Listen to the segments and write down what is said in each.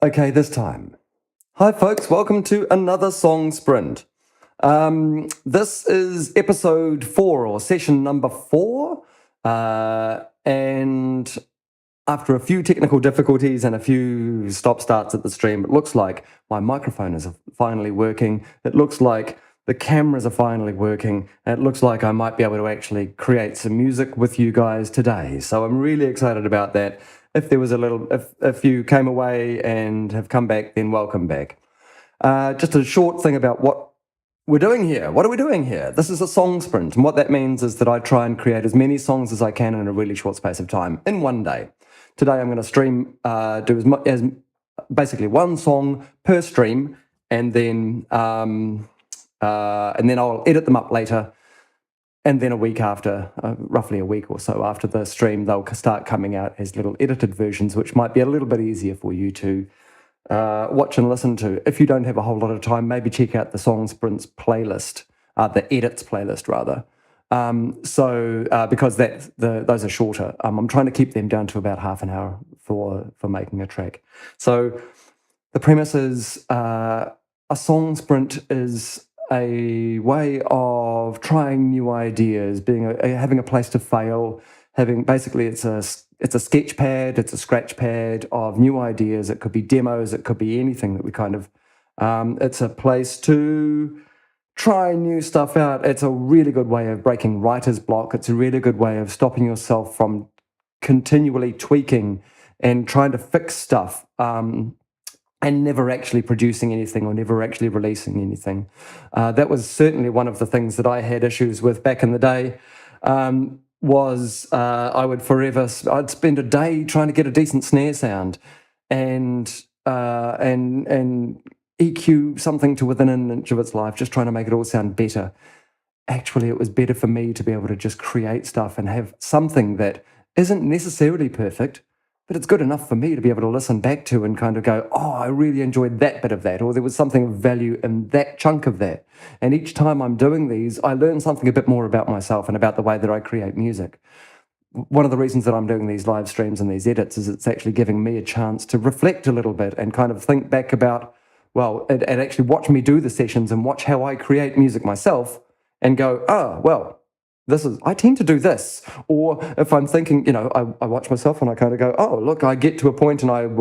Okay, this time. Hi, folks. Welcome to another song sprint. This is episode 4 or session number 4. And after a few technical difficulties and a few stop starts at the stream, it looks like my microphone is finally working. It looks like the cameras are finally working. And it looks like I might be able to actually create some music with you guys today. So I'm really excited about that. If you came away and have come back, then welcome back. Just a short thing about what we're doing here. What are we doing here? This is a song sprint, and what that means is that I try and create as many songs as I can in a really short space of time in one day. Today I'm going to stream, as basically one song per stream, and then I'll edit them up later. And then a week after, roughly a week or so after the stream, they'll start coming out as little edited versions, which might be a little bit easier for you to watch and listen to. If you don't have a whole lot of time, maybe check out the Song Sprints playlist, the edits playlist rather. Because those are shorter, I'm trying to keep them down to about half an hour for making a track. So the premise is a song sprint is a way of trying new ideas, having a place to fail, basically it's a sketch pad, it's a scratch pad of new ideas. It could be demos, it could be anything that we kind of, it's a place to try new stuff out. It's a really good way of breaking writer's block. It's a really good way of stopping yourself from continually tweaking and trying to fix stuff. And never actually producing anything or never actually releasing anything. That was certainly one of the things that I had issues with back in the day. I'd spend a day trying to get a decent snare sound and EQ something to within an inch of its life, just trying to make it all sound better. Actually, it was better for me to be able to just create stuff and have something that isn't necessarily perfect, but it's good enough for me to be able to listen back to and kind of go, oh, I really enjoyed that bit of that, or there was something of value in that chunk of that. And each time I'm doing these, I learn something a bit more about myself and about the way that I create music. One of the reasons that I'm doing these live streams and these edits is it's actually giving me a chance to reflect a little bit and kind of think back about, and actually watch me do the sessions and watch how I create music myself and go, oh, well, I tend to do this. Or if I'm thinking, I watch myself and I kind of go, oh, look, I get to a point and I've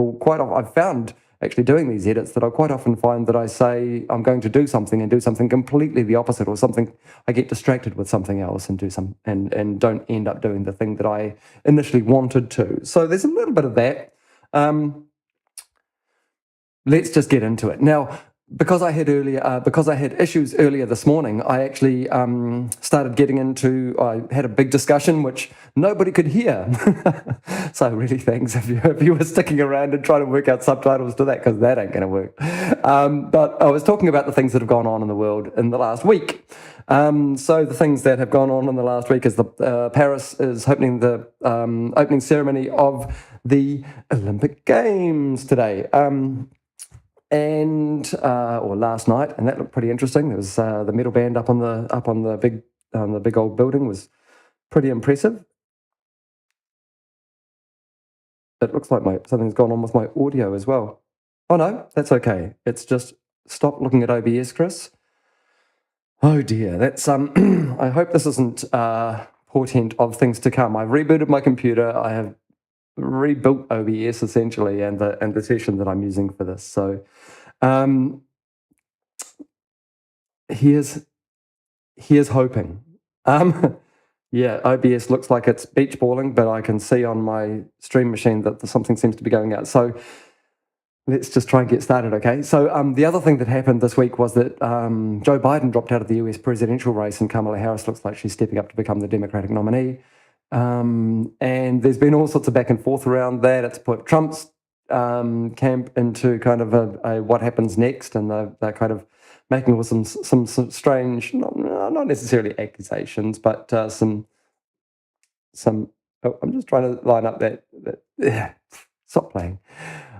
found actually doing these edits that I quite often find that I say I'm going to do something and do something completely the opposite, or something, I get distracted with something else and and don't end up doing the thing that I initially wanted to. So there's a little bit of that. Let's just get into it. Now, because I had issues earlier this morning, I actually started getting into. I had a big discussion which nobody could hear. So really, thanks if you were sticking around and trying to work out subtitles to that, because that ain't going to work. But I was talking about the things that have gone on in the world in the last week. So the things that have gone on in the last week is Paris is opening the opening ceremony of the Olympic Games today. Or last night, and that looked pretty interesting. There was the metal band up on the big old building was pretty impressive. It looks like something's gone on with my audio as well. Oh no, that's okay. It's just stop looking at OBS, Chris. Oh dear, that's I hope this isn't portent of things to come. I've rebooted my computer. I have rebuilt OBS essentially, and the session that I'm using for this. So here's hoping. Yeah, OBS looks like it's beach balling, but I can see on my stream machine that something seems to be going out. So let's just try and get started, okay? So the other thing that happened this week was that Joe Biden dropped out of the US presidential race, and Kamala Harris looks like she's stepping up to become the Democratic nominee. And there's been all sorts of back and forth around that. It's put Trump's camp into kind of a what happens next, and they're kind of making some strange, not necessarily accusations, but some. Oh, I'm just trying to line up that stop playing.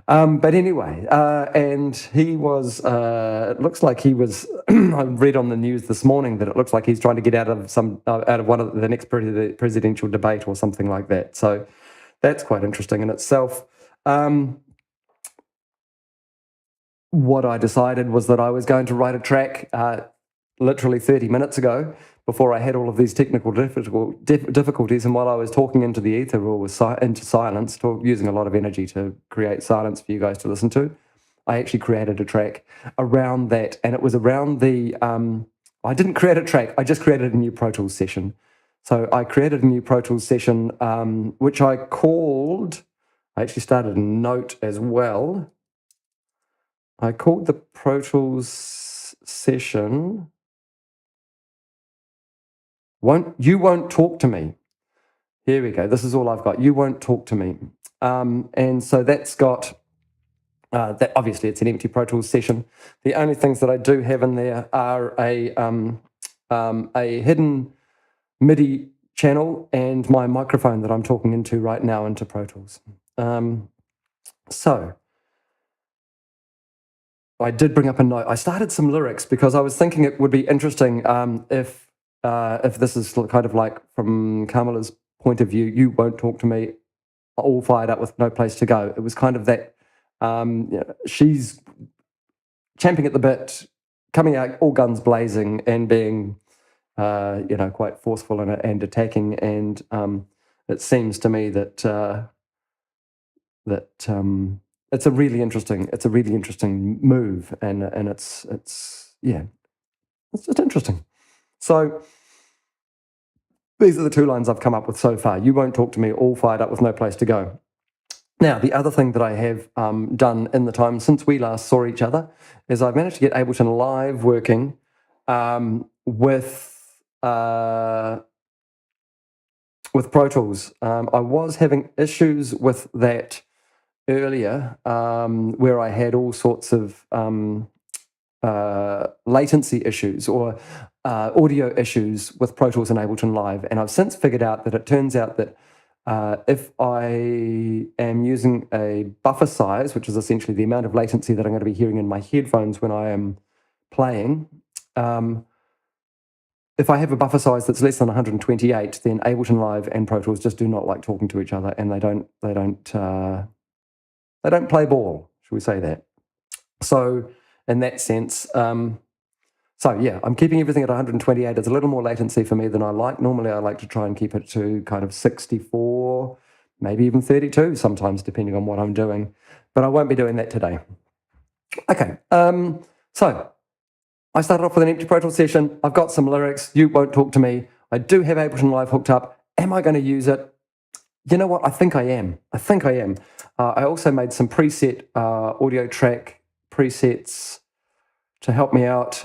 But anyway, and he was. It looks like he was. I read on the news this morning that it looks like he's trying to get out of one of the next presidential debate or something like that. So that's quite interesting in itself. what I decided was that I was going to write a track literally 30 minutes ago before I had all of these technical difficulties. And while I was talking into the ether or into silence, using a lot of energy to create silence for you guys to listen to, I actually created a track around that. And it was around I didn't create a track, I just created a new Pro Tools session. So I created a new Pro Tools session, which I called, I actually started a note as well. I called the Pro Tools session, You Won't Talk to Me. Here we go. This is all I've got. You Won't Talk to Me. And so that's got, that obviously it's an empty Pro Tools session. The only things that I do have in there are a hidden MIDI channel and my microphone that I'm talking into right now into Pro Tools. So I did bring up a note. I started some lyrics because I was thinking it would be interesting if this is kind of like from Kamala's point of view, You Won't Talk to Me, all fired up with no place to go. It was kind of that she's champing at the bit, coming out all guns blazing and being quite forceful and attacking. And it seems to me that it's a really interesting move, and it's just interesting. So these are the two lines I've come up with so far. You Won't Talk to Me, all fired up with no place to go. Now, the other thing that I have done in the time since we last saw each other is I've managed to get Ableton Live working with Pro Tools. I was having issues with that earlier, where I had all sorts of latency issues or audio issues with Pro Tools and Ableton Live. And I've since figured out that it turns out that if I am using a buffer size, which is essentially the amount of latency that I'm going to be hearing in my headphones when I am playing, if I have a buffer size that's less than 128, then Ableton Live and Pro Tools just do not like talking to each other, and they don't play ball, should we say that? So in that sense, I'm keeping everything at 128. It's a little more latency for me than I like. Normally I like to try and keep it to kind of 64, maybe even 32 sometimes, depending on what I'm doing. But I won't be doing that today. Okay, so I started off with an empty Pro Tools session. I've got some lyrics. You Won't Talk to Me. I do have Ableton Live hooked up. Am I going to use it? You know what? I think I am. I also made some preset audio track presets to help me out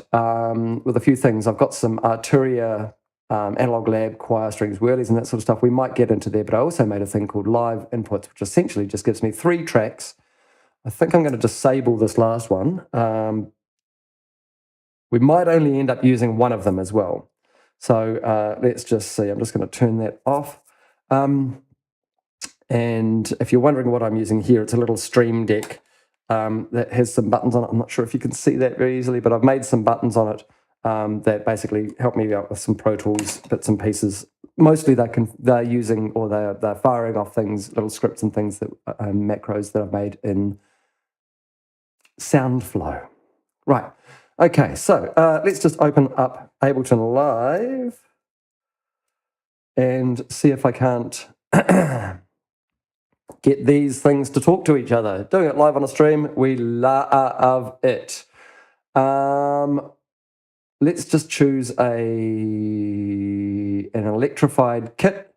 with a few things. I've got some Arturia Analog Lab choir strings, whirlies and that sort of stuff. We might get into there, but I also made a thing called Live Inputs, which essentially just gives me 3 tracks. I think I'm going to disable this last one. We might only end up using one of them as well. So let's just see. I'm just going to turn that off. And if you're wondering what I'm using here, it's a little Stream Deck that has some buttons on it. I'm not sure if you can see that very easily, but I've made some buttons on it that basically help me out with some Pro Tools bits and pieces. Mostly they're using, or they're firing off things, little scripts and things that macros that I've made in SoundFlow. Right. Okay, so let's just open up Ableton Live and see if I can't get these things to talk to each other. Doing it live on a stream, we love it. Let's just choose an electrified kit.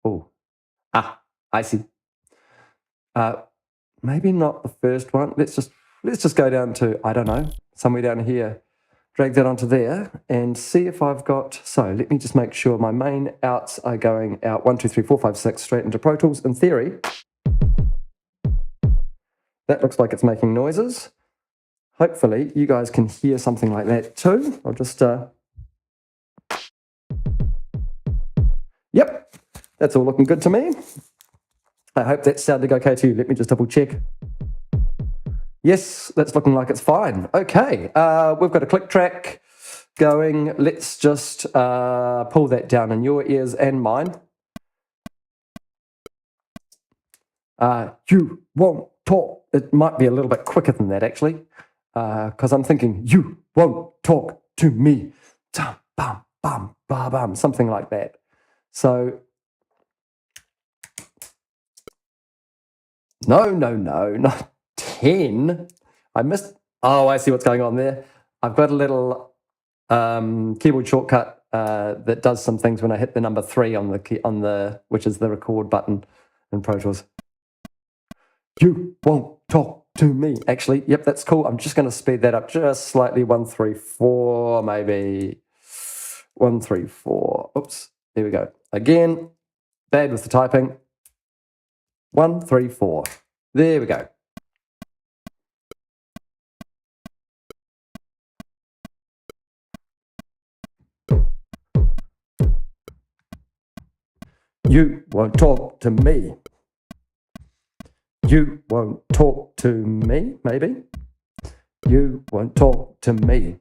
Oh, I see. Maybe not the first one. Let's just go down to, I don't know, somewhere down here. Drag that onto there and see if I've got, so let me just make sure my main outs are going out 1, 2, 3, 4, 5, 6 straight into Pro Tools. In theory, that looks like it's making noises. Hopefully you guys can hear something like that too. I'll just, yep, that's all looking good to me. I hope that's sounding okay to you. Let me just double check. Yes, that's looking like it's fine. Okay, we've got a click track going. Let's just pull that down in your ears and mine. You won't talk. It might be a little bit quicker than that, actually, because I'm thinking, you won't talk to me. Bum, bum, bum, bum, something like that. So, no, not 10. I missed. Oh, I see what's going on there. I've got a little keyboard shortcut that does some things when I hit the number 3 on the key, which is the record button in Pro Tools. You won't talk to me. Actually, yep, that's cool. I'm just going to speed that up just slightly. 1, 3, 4, maybe 1, 3, 4. Oops, there we go. Again, bad with the typing. 1, 3, 4. There we go. You won't talk to me. You won't talk to me, maybe. You won't talk to me.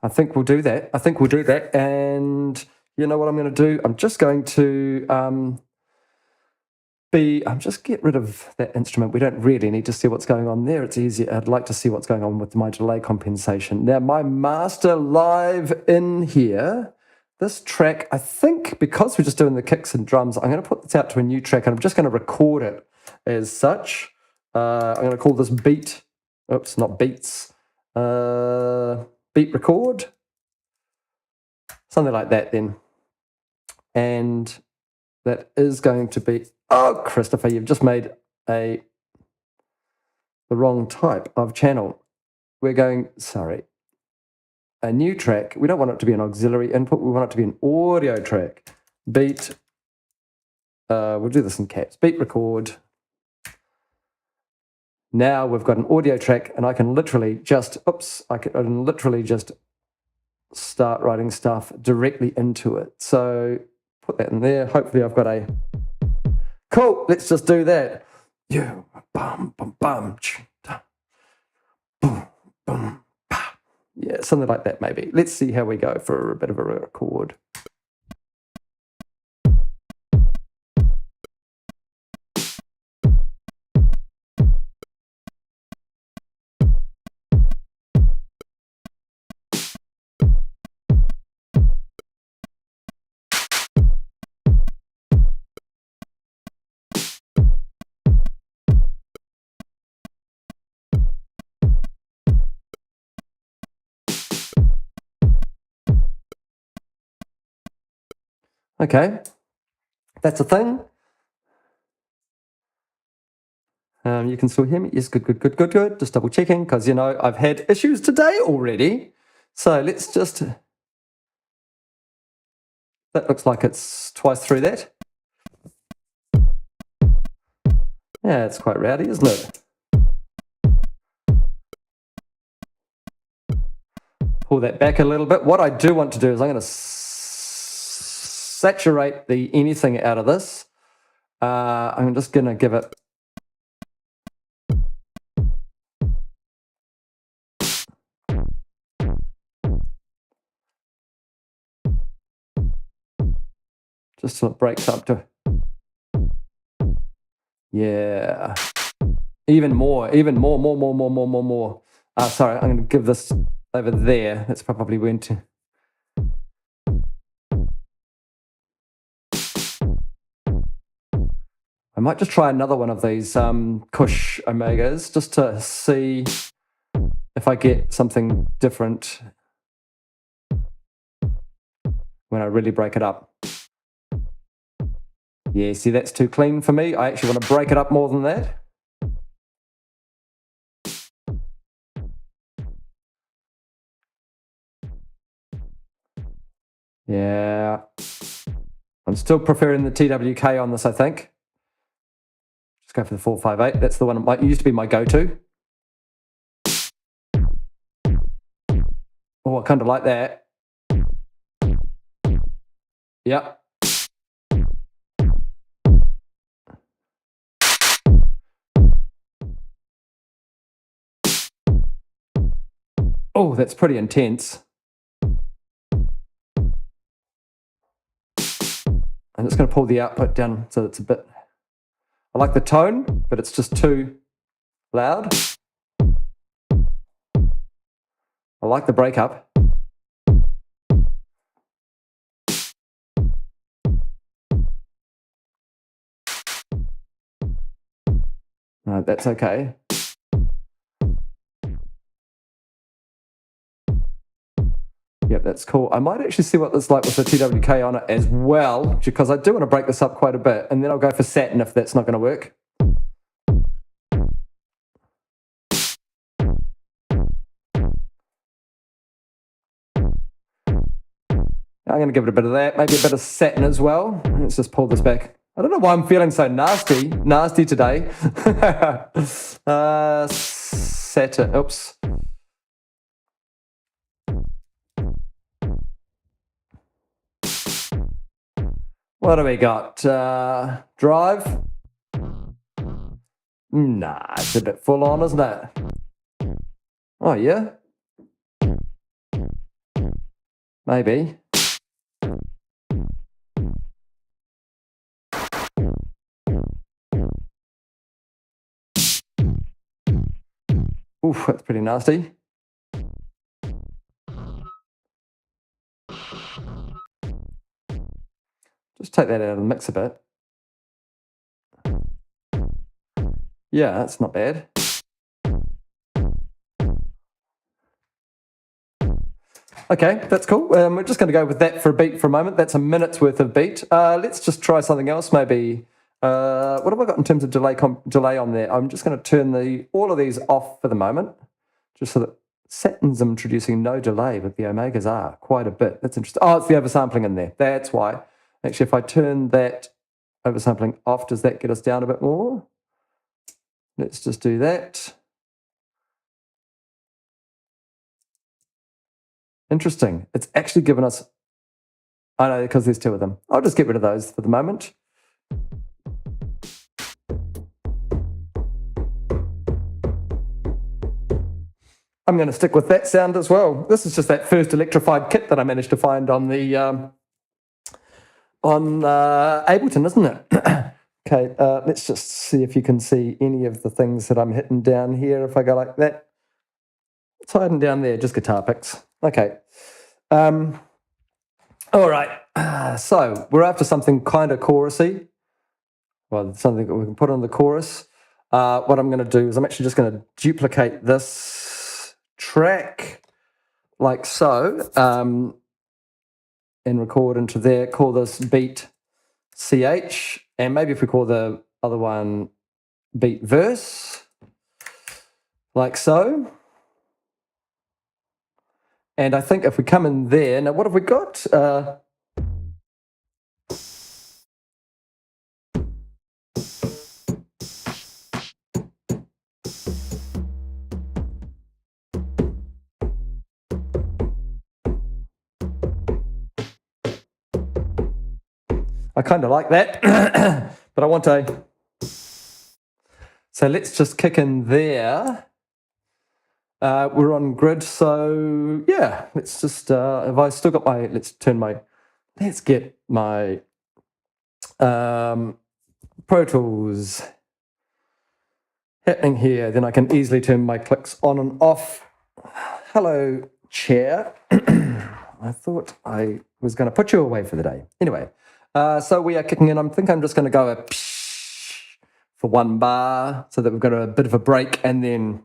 I think we'll do that. And you know what I'm going to do? I'm just going to just get rid of that instrument. We don't really need to see what's going on there. It's easy. I'd like to see what's going on with my delay compensation. Now, my master live in here, this track, I think because we're just doing the kicks and drums, I'm going to put this out to a new track and I'm just going to record it as such. I'm going to call this beat. Oops, not beats. Beat record. Something like that then. And that is going to be, oh, Christopher, you've just made the wrong type of channel. We're going, sorry, a new track. We don't want it to be an auxiliary input. We want it to be an audio track. Beat, we'll do this in caps. Beat record. Now we've got an audio track and I can literally just, I can literally just start writing stuff directly into it. So put that in there. Hopefully I've got a, cool, let's just do that. You, bum, bum, bum, boom, boom, yeah, something like that maybe. Let's see how we go for a bit of a record. Okay, that's a thing. You can still hear me? Yes, good. Just double checking because, you know, I've had issues today already. So let's just, that looks like it's twice through that. Yeah, it's quite rowdy, isn't it? Pull that back a little bit. What I do want to do is I'm going to saturate the anything out of this. I'm just going to give it just so it breaks up to, yeah, even more. Sorry, I'm going to give this over there. That's probably went to. I might just try another one of these Kush Omegas just to see if I get something different when I really break it up. Yeah, see, that's too clean for me. I actually want to break it up more than that. Yeah. I'm still preferring the TWK on this, I think. Just go for the 458. That's the one that used to be my go-to. Oh, I kind of like that. Yep. Oh, that's pretty intense. I'm just going to pull the output down so it's a bit... I like the tone, but it's just too loud. I like the breakup. No, that's okay. Yep, that's cool. I might actually see what this is like with the TWK on it as well, because I do want to break this up quite a bit, and then I'll go for satin if that's not going to work. I'm going to give it a bit of that, maybe a bit of satin as well. Let's just pull this back. I don't know why I'm feeling so nasty today. Satin, oops. What do we got? Drive? Nah, it's a bit full on, isn't it? Oh, yeah? Maybe. Oof, that's pretty nasty. Just take that out of the mix a bit. Yeah, that's not bad. Okay, that's cool. We're just going to go with that for a beat for a moment. That's a minute's worth of beat. Let's just try something else, maybe. What have I got in terms of delay on there? I'm just going to turn all of these off for the moment, just so that satin's introducing no delay, but the omegas are quite a bit. That's interesting. Oh, it's the oversampling in there. That's why. Actually, if I turn that oversampling off, does that get us down a bit more? Let's just do that. Interesting. It's actually given us... I know, because there's two of them. I'll just get rid of those for the moment. I'm going to stick with that sound as well. This is just that first electrified kit that I managed to find on the Ableton, isn't it? Okay, let's just see if you can see any of the things that I'm hitting down here. If I go like that, it's hiding down there, just guitar picks. Okay. All right. So we're after something kind of chorusy. Well, something that we can put on the chorus. What I'm going to do is I'm actually just going to duplicate this track like so, and record into there. Call this beat CH, and maybe if we call the other one beat verse, like so. And I think if we come in there, now what have we got? I kind of like that, but I want a... So let's just kick in there. We're on grid, so yeah, let's just, have I still got my, let's get my Pro Tools happening here. Then I can easily turn my clicks on and off. Hello, chair. I thought I was going to put you away for the day. Anyway, so we are kicking in. I think I'm just going to go a for one bar so that we've got a bit of a break, and then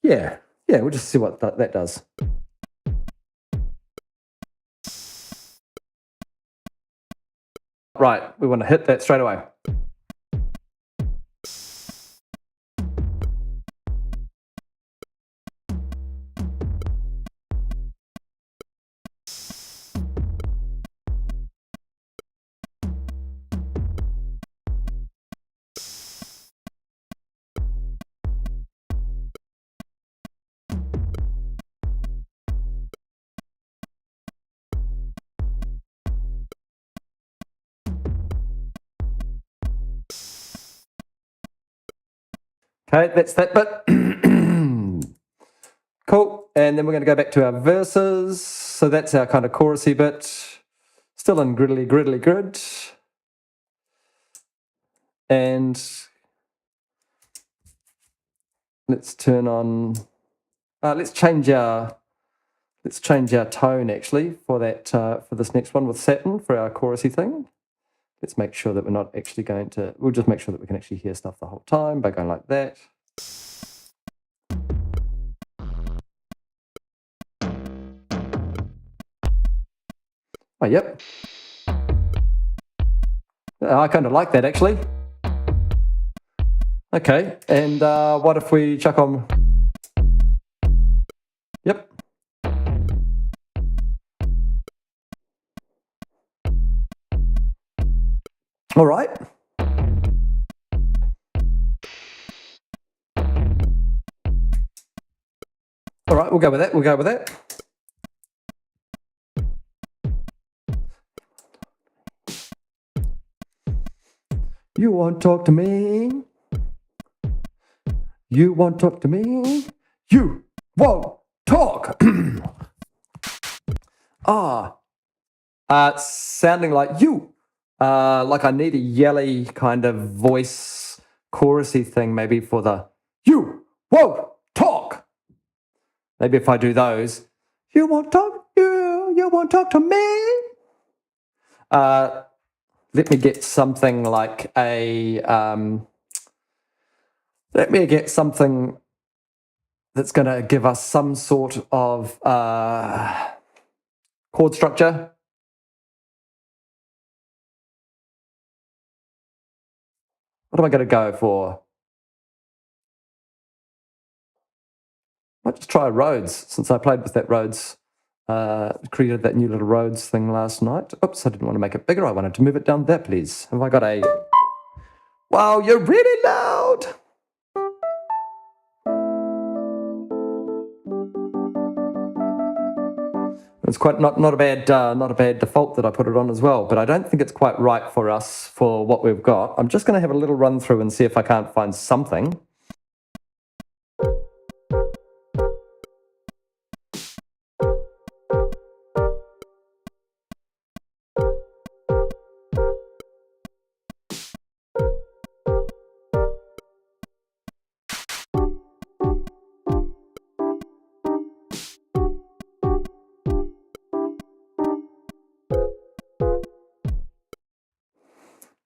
yeah, we'll just see what that does. Right, we want to hit that straight away. Okay, that's that bit. Cool. And then we're going to go back to our verses. So that's our kind of chorusy bit. Still in griddly, griddly, grid. And let's turn on, let's change our tone actually for that, for this next one with Saturn for our chorusy thing. Let's make sure that we're not actually going to, we'll just make sure that we can actually hear stuff the whole time by going like that. Oh, yep. I kind of like that actually. Okay, and what if we chuck on, yep. All right. All right, we'll go with that. We'll go with that. You won't talk to me. You won't talk to me. You won't talk. Sounding like you. Like I need a yelly kind of voice chorusy thing maybe for the you won't talk. Maybe if I do those, you won't talk, you won't talk to me. Let me get something like a, let me get something that's going to give us some sort of chord structure. What am I going to go for? I might just try Rhodes, since I played with that Rhodes, created that new little Rhodes thing last night. Oops, I didn't want to make it bigger. I wanted to move it down there, please. Have I got a... Wow, you're really loud! It's quite not a bad default that I put it on as well, but I don't think it's quite right for us for what we've got. I'm just going to have a little run through and see if I can't find something.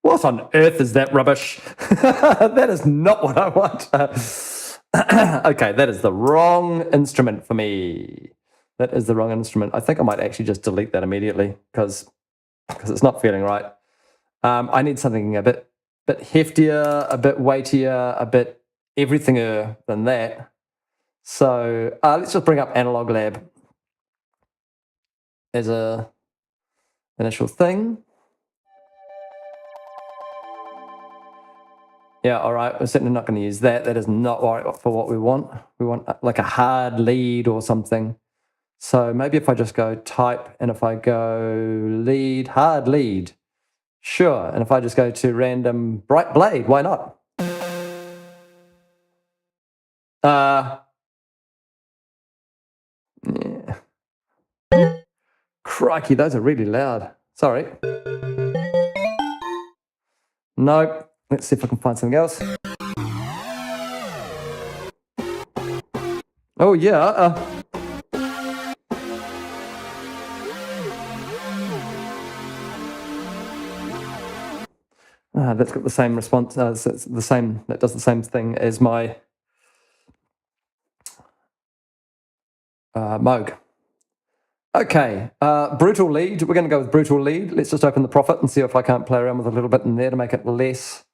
What on earth is that rubbish? That is not what I want. Okay, that is the wrong instrument for me. That is the wrong instrument. I think I might actually just delete that immediately because it's not feeling right. I need something a bit heftier, a bit weightier, a bit everythinger than that. So let's just bring up Analog Lab as a initial thing. Yeah, all right, we're certainly not going to use that. That is not right for what we want. We want like a hard lead or something. So maybe if I just go type and if I go lead, hard lead, sure. And if I just go to random bright blade, why not? Yeah. Crikey, those are really loud. Sorry. Nope. Let's see if I can find something else. Oh, yeah. That's got the same response. So it's the same. That does the same thing as my Moog. Okay, brutal lead. We're going to go with brutal lead. Let's just open the Prophet and see if I can't play around with a little bit in there to make it less.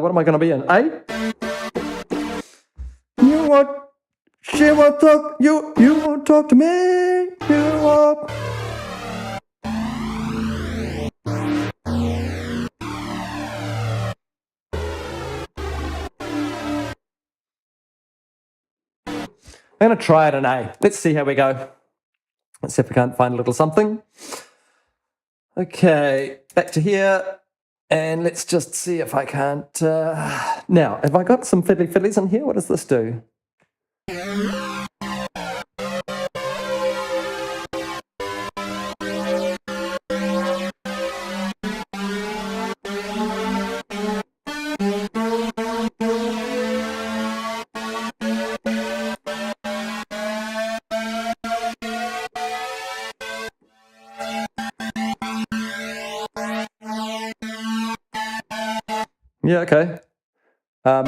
What am I going to be in? A? You won't, she won't talk, you won't talk to me, you won't. I'm going to try it in A. Let's see how we go. Let's see if we can't find a little something. Okay, back to here. And let's just see if I can't... now, have I got some fiddly-fiddlies in here? What does this do? Yeah, okay. A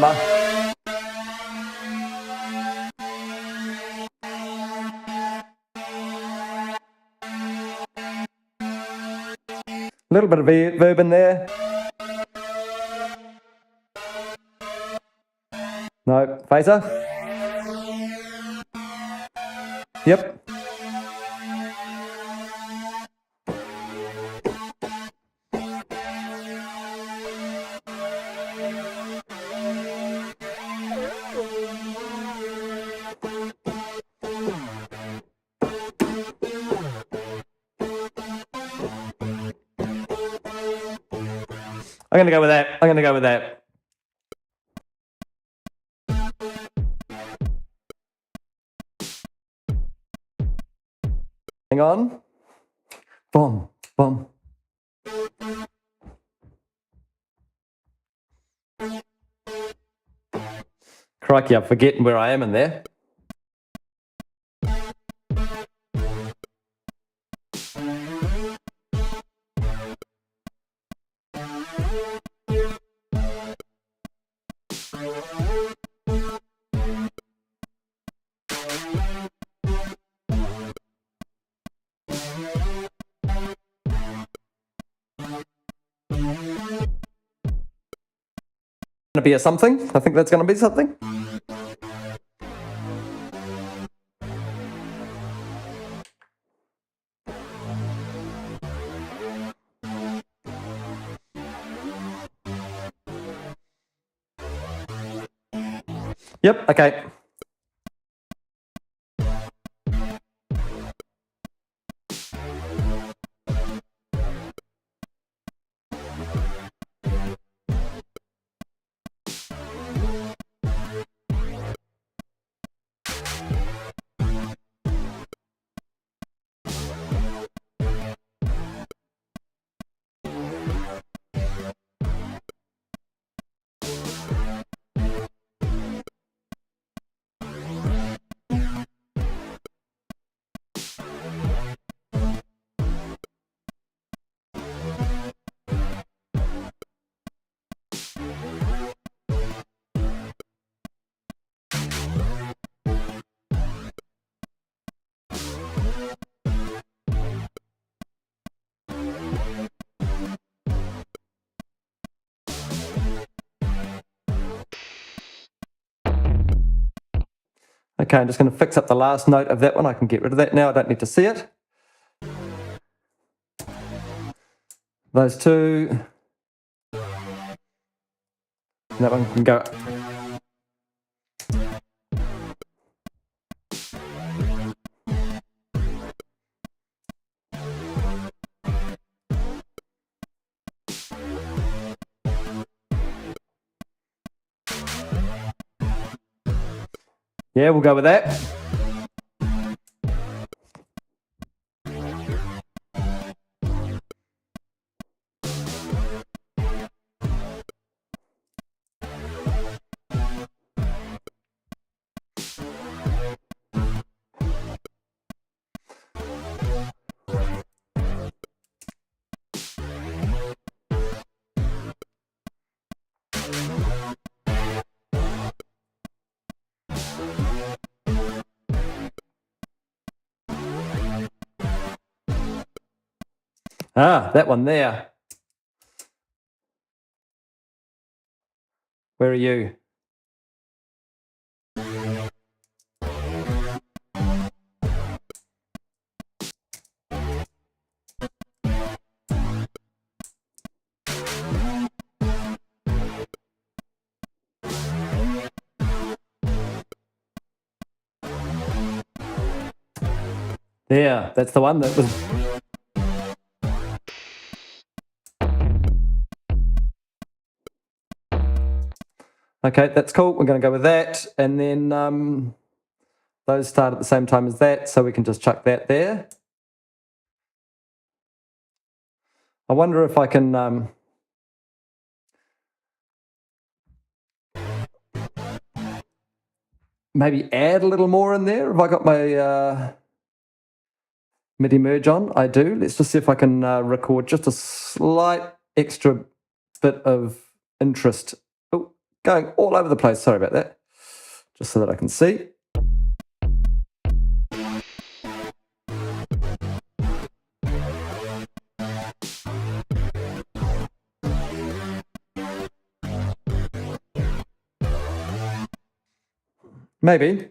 little bit of verb in there. No, phaser. Yep. I'm going to go with that. I'm going to go with that. Hang on. Boom, boom. Crikey, I'm forgetting where I am in there. Going to be a something. I think that's going to be something. Yep, okay. Okay, I'm just going to fix up the last note of that one. I can get rid of that now. I don't need to see it. Those two. That one can go. Yeah, we'll go with that. Ah, that one there. Where are you? Yeah, that's the one that was... Okay, that's cool. We're going to go with that. And then those start at the same time as that, so we can just chuck that there. I wonder if I can... maybe add a little more in there. Have I got my MIDI merge on? I do. Let's just see if I can record just a slight extra bit of interest. Oh, going all over the place. Sorry about that. Just so that I can see. Maybe.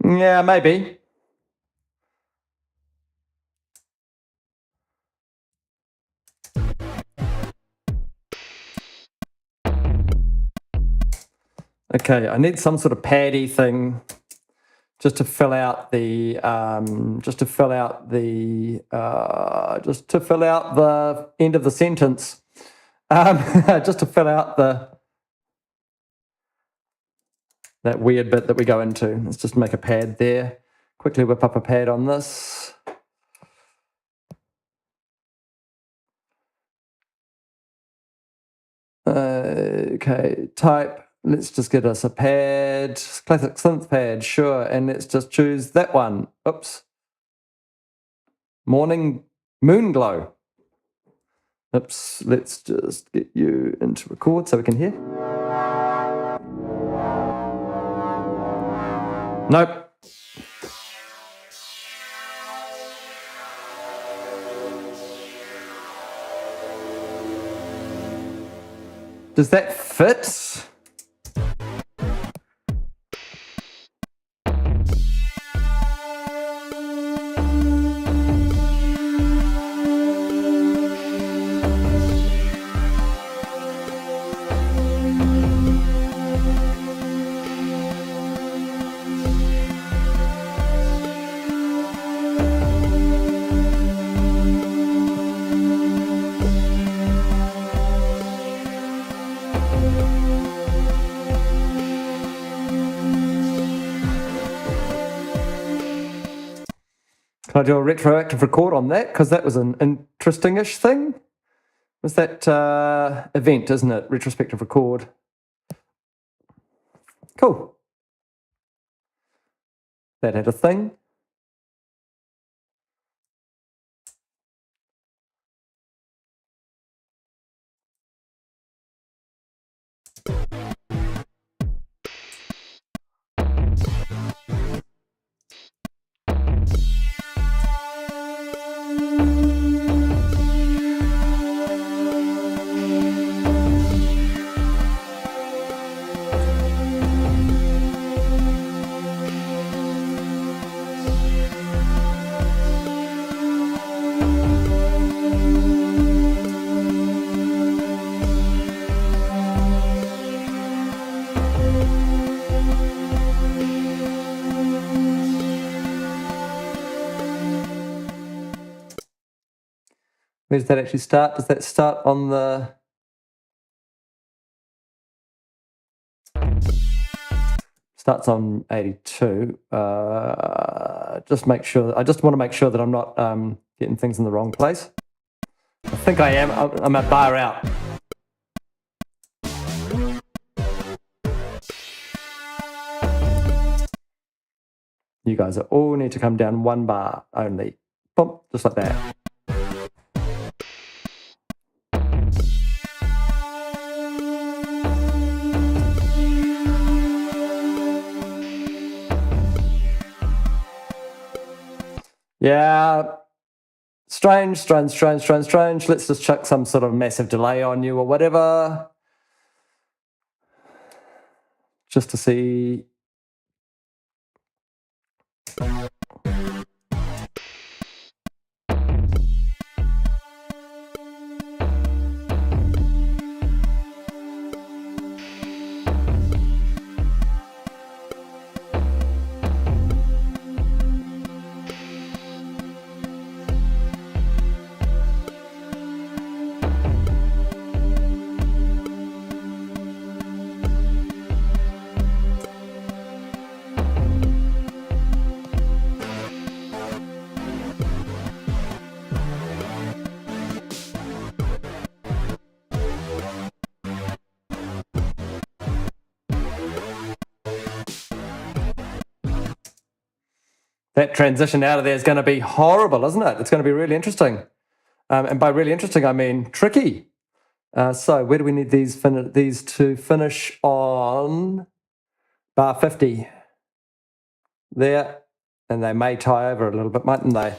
Yeah, maybe. Okay, I need some sort of paddy thing just to fill out the end of the sentence. Just to fill out that weird bit that we go into. Let's just make a pad there. Quickly whip up a pad on this. Okay, type. Let's just get us a pad, classic synth pad, sure, and let's just choose that one. Oops. Morning moon glow. Oops, let's just get you into record so we can hear. Nope. Does that fit? Can I do a retroactive record on that? Because that was an interesting-ish thing. Was that event, isn't it? Retrospective record. Cool. That had a thing. Where does that actually start? Does that start on the... starts on 82. Just make sure. I just want to make sure that I'm not getting things in the wrong place. I think I am. I'm at bar out. You guys all need to come down one bar only. Boom, just like that. Yeah. Strange. Let's just chuck some sort of massive delay on you or whatever. Just to see. That transition out of there is going to be horrible, isn't it? It's going to be really interesting. And by really interesting, I mean tricky. So where do we need these to finish on? Bar 50. There. And they may tie over a little bit, mightn't they?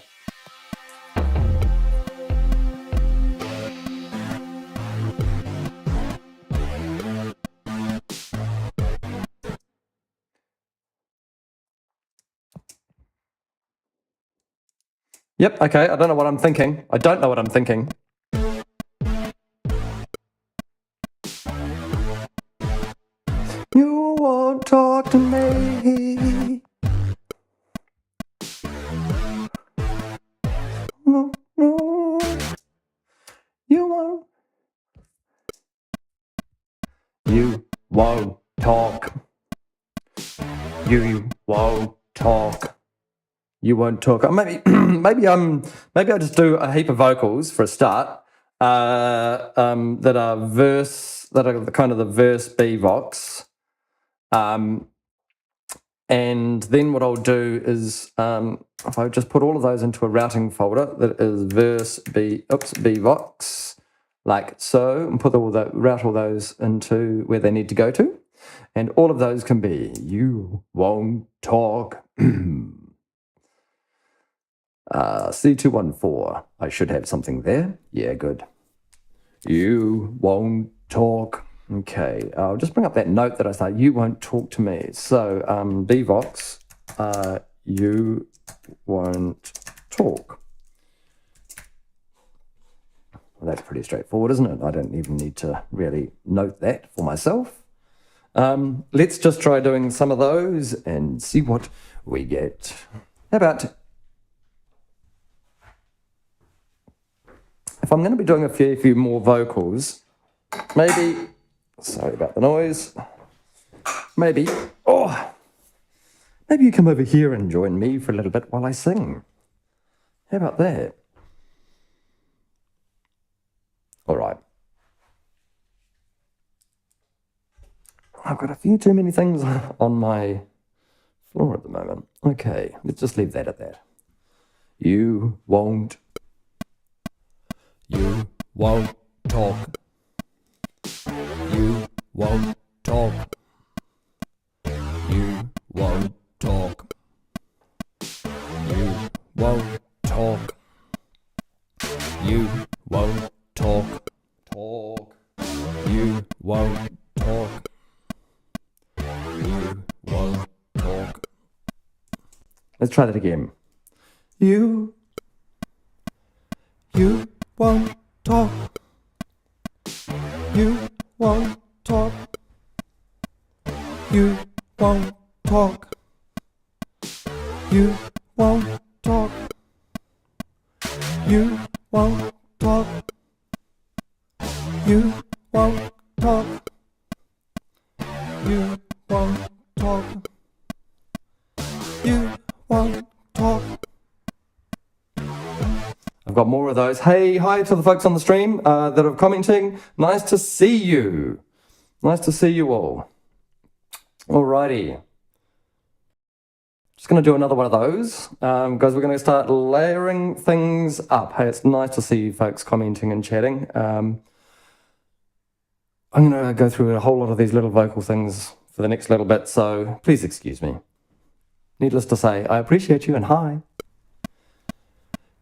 Yep, okay, I don't know what I'm thinking. I don't know what I'm thinking. You won't talk to me. No, no. You won't. You won't talk. You won't talk. You won't talk. Maybe I just do a heap of vocals for a start. That are kind of the verse B vox. And then what I'll do is if I just put all of those into a routing folder that is verse B vox, like so, and route all those into where they need to go to. And all of those can be you won't talk. C214. I should have something there. Yeah, good. You won't talk. Okay, I'll just bring up that note that I said, you won't talk to me. So, Bvox, you won't talk. Well, that's pretty straightforward, isn't it? I don't even need to really note that for myself. Let's just try doing some of those and see what we get. How about... If I'm going to be doing a few more vocals, maybe, sorry about the noise, maybe you come over here and join me for a little bit while I sing. How about that? All right. I've got a few too many things on my floor at the moment. Okay, let's just leave that at that. You won't talk. You won't talk. You won't talk. You won't talk. You won't talk. Talk. You won't talk. You won't talk. Let's try that again. You won't talk. You won't talk. You won't talk. You won't talk. You won't talk. You won't talk. You won't talk. I've got more of those. Hey, hi to the folks on the stream that are commenting. Nice to see you. Nice to see you all. Alrighty. Just going to do another one of those, guys. We're going to start layering things up. Hey, it's nice to see you folks commenting and chatting. I'm going to go through a whole lot of these little vocal things for the next little bit, so please excuse me. Needless to say, I appreciate you and hi.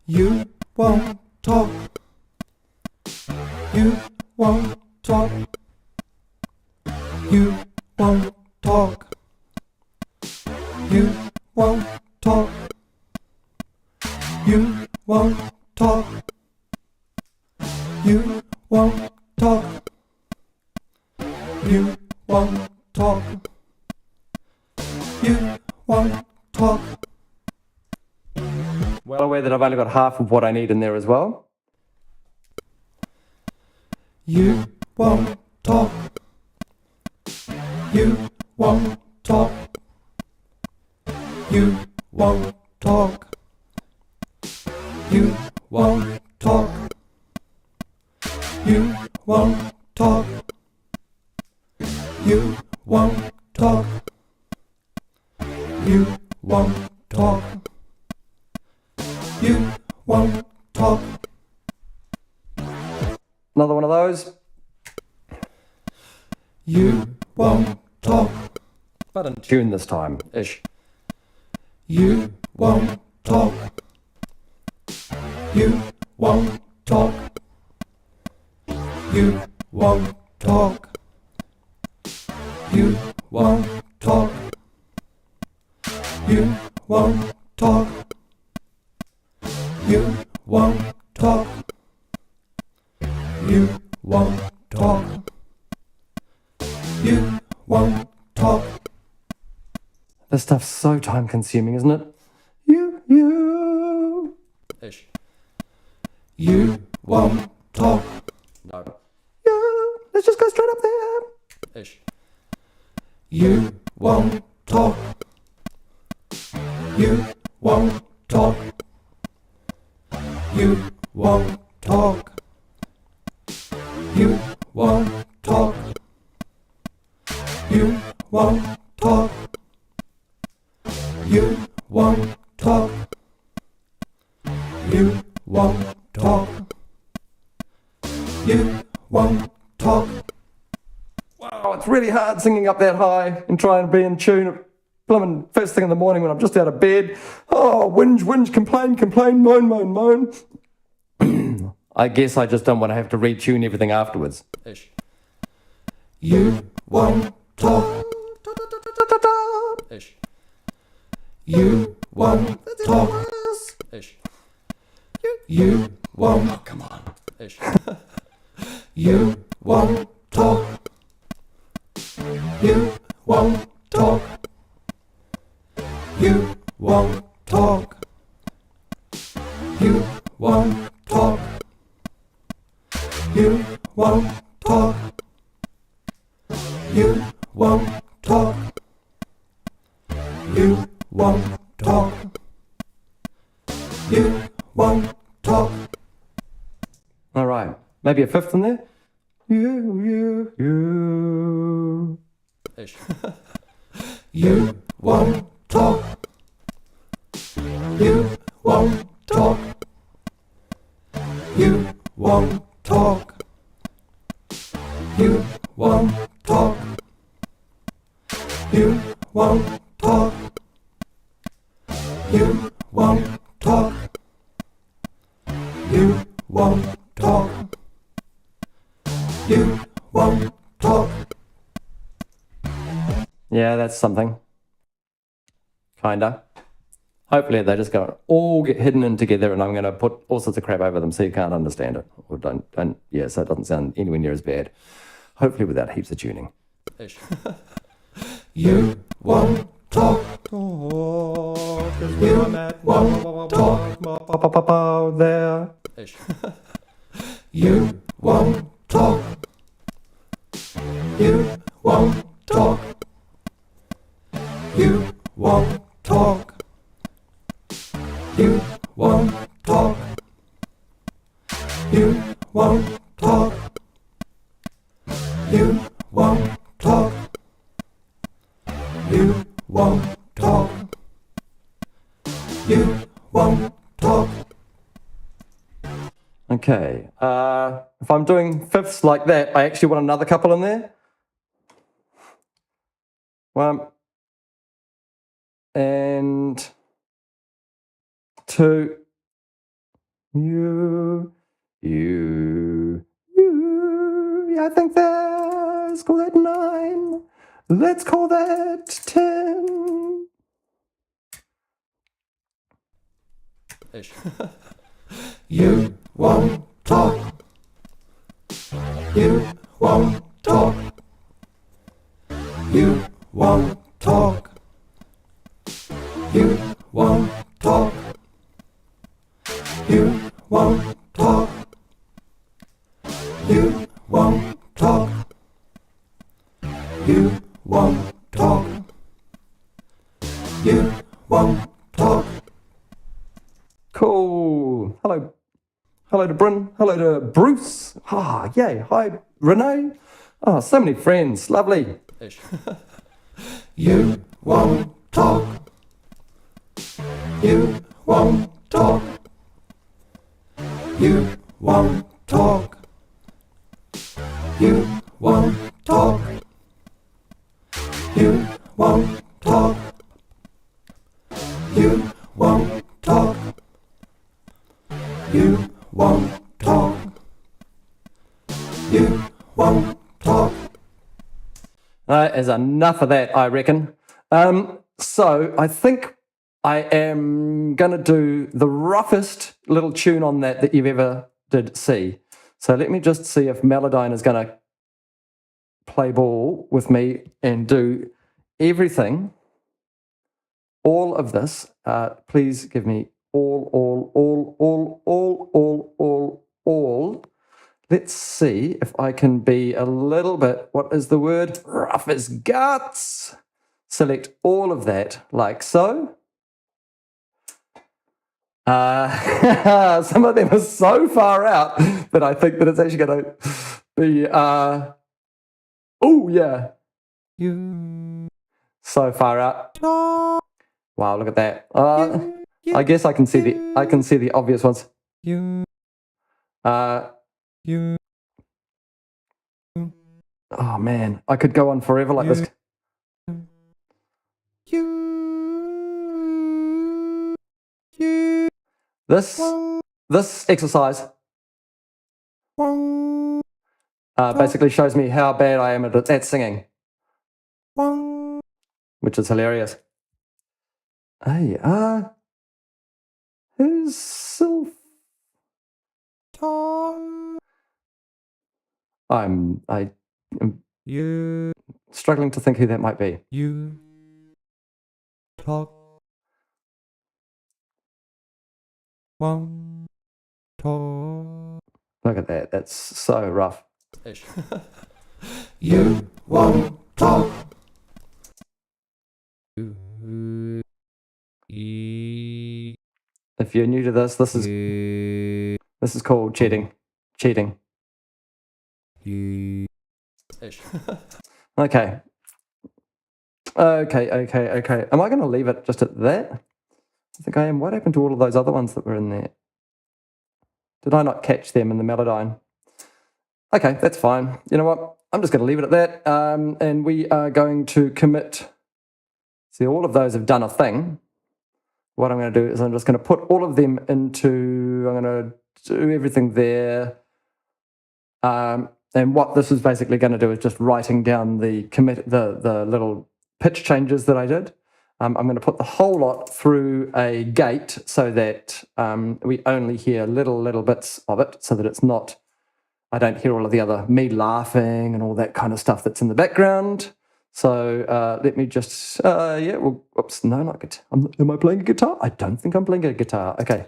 You won't talk. You won't talk. You won't talk. You won't talk. You won't talk. You won't talk. You won't talk. You won't talk. Well aware that I've only got half of what I need in there as well. You won't talk. You won't talk. You won't talk. You won't talk. You won't talk. You won't talk. You won't talk. You won't talk. Another one of those. You won't talk. But in tune this time, ish. You won't talk. You won't talk. You won't talk. You won't talk. You won't talk. You won't talk. You won't talk. You won't talk. This stuff's so time consuming, isn't it? You. Ish. You won't talk. No. You. Let's just go straight up there. Ish. You won't talk. You won't talk. You won't talk. You won't talk. You won't talk. You won't talk. You won't talk. You won't talk. Wow, it's really hard singing up that high and trying to be in tune. Blooming first thing in the morning when I'm just out of bed. Oh, whinge, whinge, complain, complain, moan, moan, moan. I guess I just don't want to have to retune everything afterwards. Ish. You won't talk. Ish. You won't talk. Ish. You won't. Oh, come on. Ish. You won't talk. You won't talk. You won't talk. You won't talk. You won't talk. You won't talk. You won't talk. You won't talk. All right, maybe a fifth in there. You. Ish. You won't talk. You won't talk. You won't talk. You won't talk. You won't talk. You won't talk. You won't talk. You won't talk. Yeah, that's something. Kinda. Hopefully they just go all get hidden in together and I'm going to put all sorts of crap over them so you can't understand it. Or don't, yeah, so it doesn't sound anywhere near as bad. Hopefully without heaps of tuning. Ish. You won't talk. You won't talk. There. Ish. You won't talk. You won't talk. You won't talk. You won't talk. won't talk. You won't talk. You won't talk. Okay. If I'm doing fifths like that, I actually want another couple in there. 1 and 2. You. Yeah, I think let's call that 9. Let's call that 10. Ish. You won't talk. You won't talk. You won't talk. You won't talk. You won't talk. You won't talk. You won't talk. You won't talk. Cool. Hello. Hello to Bryn. Hello to Bruce. Ah, yay. Hi, Renee. Oh, so many friends. Lovely. Ish. You won't talk. You won't talk. You won't talk. You won't talk. You won't talk. You won't talk. You won't talk. You won't talk. Is enough of that, I reckon. So I think I am going to do the roughest little tune on that you've ever did see. So let me just see if Melodyne is going to play ball with me and do everything, all of this. Please give me all. Let's see if I can be a little bit, what is the word? Rough as guts. Select all of that like so. Some of them are so far out that I think that it's actually going to be, oh yeah. You. So far out. Wow, look at that. I guess I can see the obvious ones. You. Oh man, I could go on forever like this. This exercise basically shows me how bad I am at singing, which is hilarious. Hey, who's Sylph? I am struggling to think who that might be. You talk. Won't talk. Look at that. That's so rough. You won't talk. If you're new to this, this is called cheating. Cheating. Okay. Okay. Am I going to leave it just at that? I think I am. What happened to all of those other ones that were in there? Did I not catch them in the Melodyne? Okay, that's fine. You know what? I'm just going to leave it at that. And we are going to commit. See, all of those have done a thing. What I'm going to do is I'm just going to put all of them into, I'm going to do everything there. And what this is basically going to do is just writing down the little pitch changes that I did. I'm going to put the whole lot through a gate so that we only hear little bits of it, so that it's not, I don't hear all of the other me laughing and all that kind of stuff that's in the background. So let me just, oops, no, not guitar. Am I playing a guitar? I don't think I'm playing a guitar. Okay.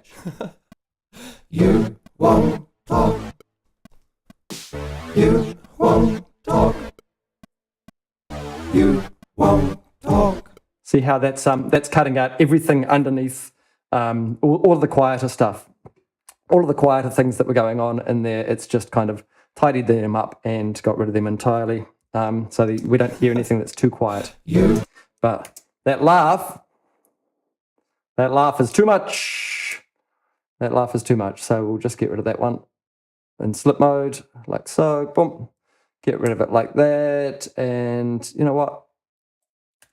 You won't talk. You won't talk. You won't talk. See how that's cutting out everything underneath, all of the quieter stuff, all of the quieter things that were going on in there. It's just kind of tidied them up and got rid of them entirely. so that we don't hear anything that's too quiet. You. But that laugh is too much. That laugh is too much. So we'll just get rid of that one in slip mode, like so. Boom. Get rid of it like that. And you know what?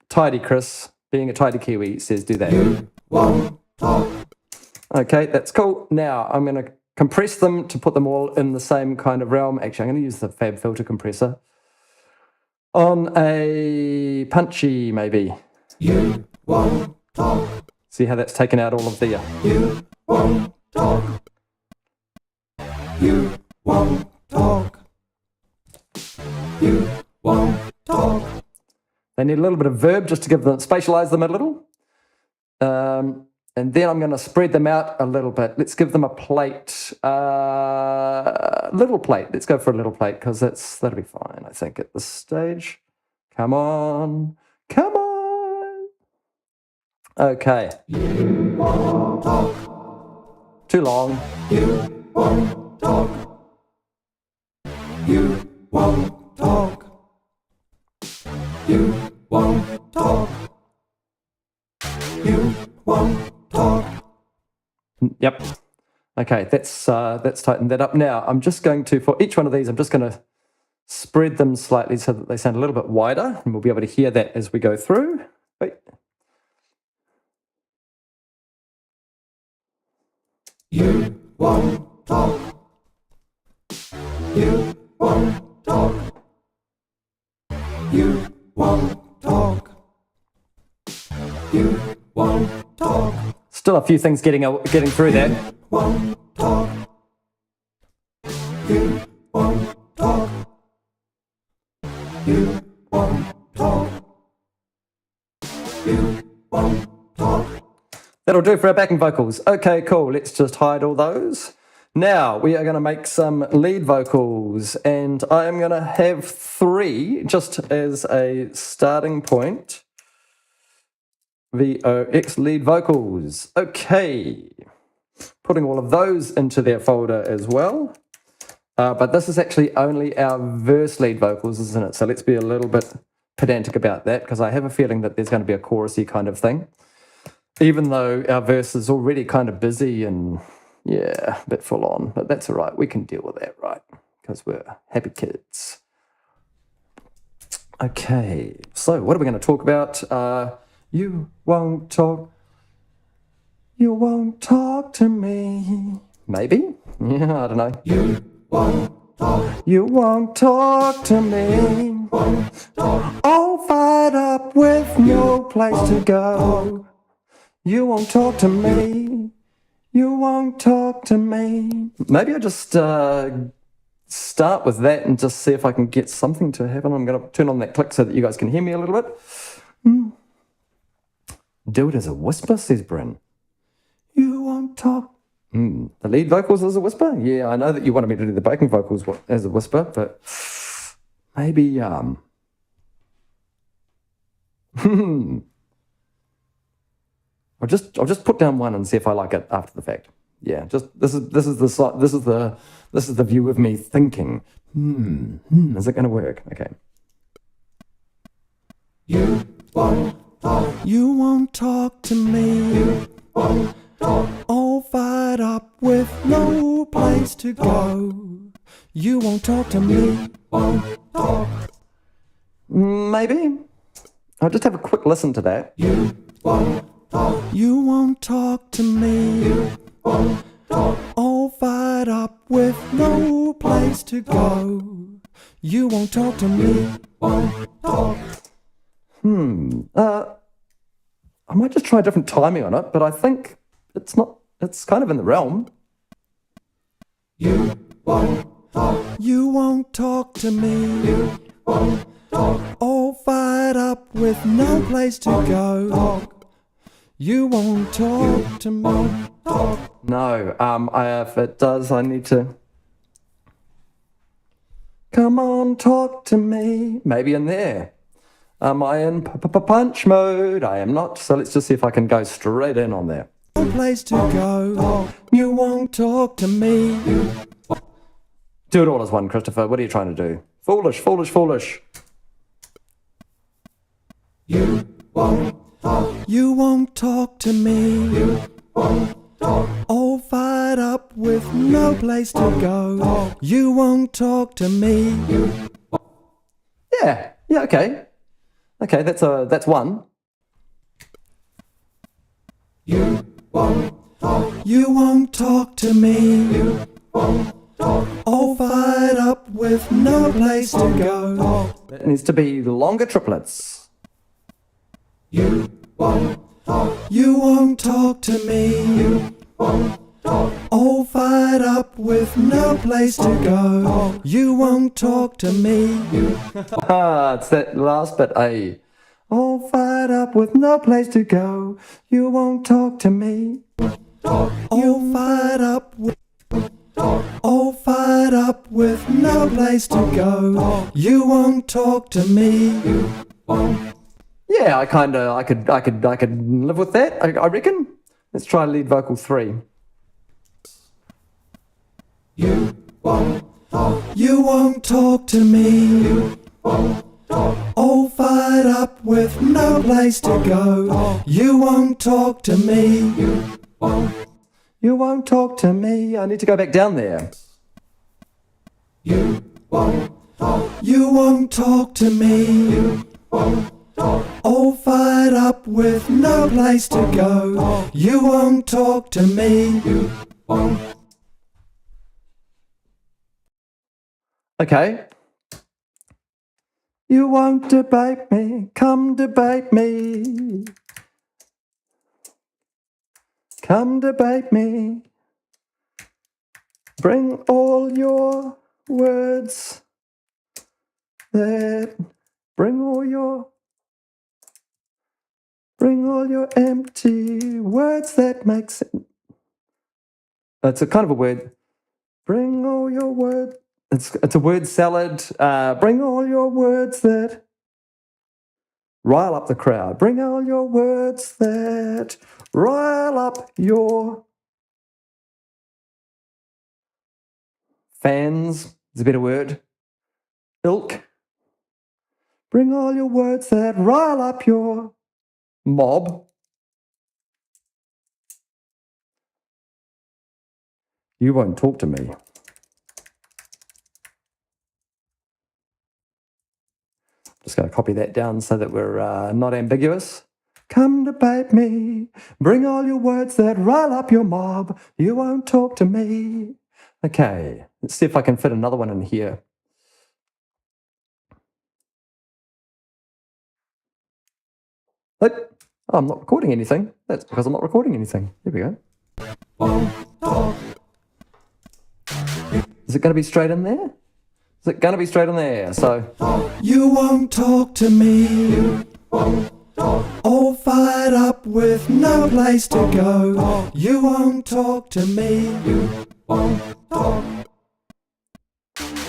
Tidy Chris, being a tidy Kiwi, says do that. You won't talk. Okay, that's cool. Now I'm going to compress them to put them all in the same kind of realm. Actually, I'm going to use the Fab Filter compressor on a punchy, maybe. You won't talk. See how that's taken out all of the... You won't talk. You won't talk. You won't talk. They need a little bit of verb just to give them, spatialize them a little. And then I'm going to spread them out a little bit. Let's give them a plate, little plate. Let's go for a little plate because that'll be fine, I think, at this stage. Come on. Come on. Okay. You won't talk. Too long. You won't talk. You won't talk. You won't talk. You won't talk. Yep. Okay, that's tightened that up. Now, I'm just going to, for each one of these, I'm just going to spread them slightly so that they sound a little bit wider, and we'll be able to hear that as we go through. Wait. You won't talk. You won't talk. You won't talk. You won't talk. Still a few things getting through that. Won't talk. You won't talk. You won't talk. You won't talk. That'll do for our backing vocals. Okay, cool. Let's just hide all those. Now we are going to make some lead vocals, and I am going to have 3 just as a starting point. VOX lead vocals. Okay. Putting all of those into their folder as well. But this is actually only our verse lead vocals, isn't it? So let's be a little bit pedantic about that, because I have a feeling that there's going to be a chorusy kind of thing. Even though our verse is already kind of busy and, yeah, a bit full on. But that's all right. We can deal with that, right? Because we're happy kids. Okay. So what are we going to talk about? You won't talk. You won't talk to me. Maybe? Yeah, I don't know. You won't talk. You won't talk to me. Won't talk. All fired up with no place to go. You won't talk to me. You won't talk to me. Maybe I just start with that and just see if I can get something to happen. I'm going to turn on that click so that you guys can hear me a little bit. Do it as a whisper, says Bryn. You won't talk. The lead vocals as a whisper? Yeah, I know that you wanted me to do the backing vocals as a whisper, but maybe, I'll just put down one and see if I like it after the fact. Yeah, just this is the view of me thinking. Is it going to work? Okay. You won't talk. You won't talk to me. You won't talk. All fired up with no place to go. You won't talk to me. Won't talk. Maybe. I'll just have a quick listen to that. You won't talk. You won't talk to me. You won't talk. All fired up with no place to go. You won't talk to me. Won't talk. I might just try a different timing on it, but I think it's kind of in the realm. You won't talk. You won't talk to me. You won't talk. All fired up with no place to go. Talk. You won't talk to me. Won't talk. No, if it does, I need to. Come on, talk to me. Maybe in there. Am I in punch mode? I am not. So let's just see if I can go straight in on there. No place to go. You won't talk to me. Do it all as one, Christopher. What are you trying to do? Foolish, foolish, foolish. You won't talk. You won't talk to me. You won't talk. All fired up with no place to go. You won't talk to me. Yeah, okay. Okay, that's one. You won't talk. You won't talk to me. You won't talk. All fired up with no place to go. It needs to be longer triplets. You won't talk. You won't talk to me. You won't talk. All fired up with no place to go. You won't talk to me. Ah, it's that last bit, A. All fired up with no place to go. You won't talk to me. All fired up with all fired up with no place to go. You won't talk to me. Yeah, I could live with that. I reckon. Let's try lead vocal 3. You won't talk. You won't talk to me. Won't talk. All fired up with no place to go. You won't talk to me. You won't talk to me. I need to go back down there. You won't talk. You won't talk to me. All fired up with no place to go. You won't talk to me. Okay. You won't debate me. Come debate me. Come debate me. Bring all your words that bring all your empty words that make sense. It's a kind of a word. Bring all your words. It's a word salad. Bring all your words that rile up the crowd. Bring all your words that rile up your fans. Is a better word. Ilk. Bring all your words that rile up your mob. You won't talk to me. Just going to copy that down so that we're not ambiguous. Come debate me. Bring all your words that rile up your mob. You won't talk to me. Okay, let's see if I can fit another one in here. Oh, I'm not recording anything. That's because I'm not recording anything. Here we go. Is it going to be straight in there? Is it going to be straight in there? So, You won't talk to me. All fired up with no place to go. You won't talk to me.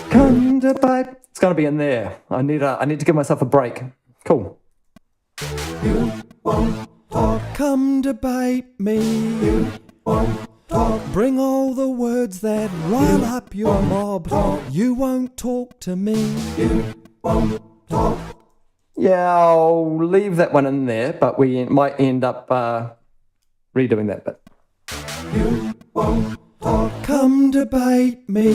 come debate. It's going to be in there. I need to give myself a break. Cool. Come debate me. Bring all the words that rile up your mob. You won't talk to me. Yeah, I'll leave that one in there, but we might end up redoing that bit. Come debate me.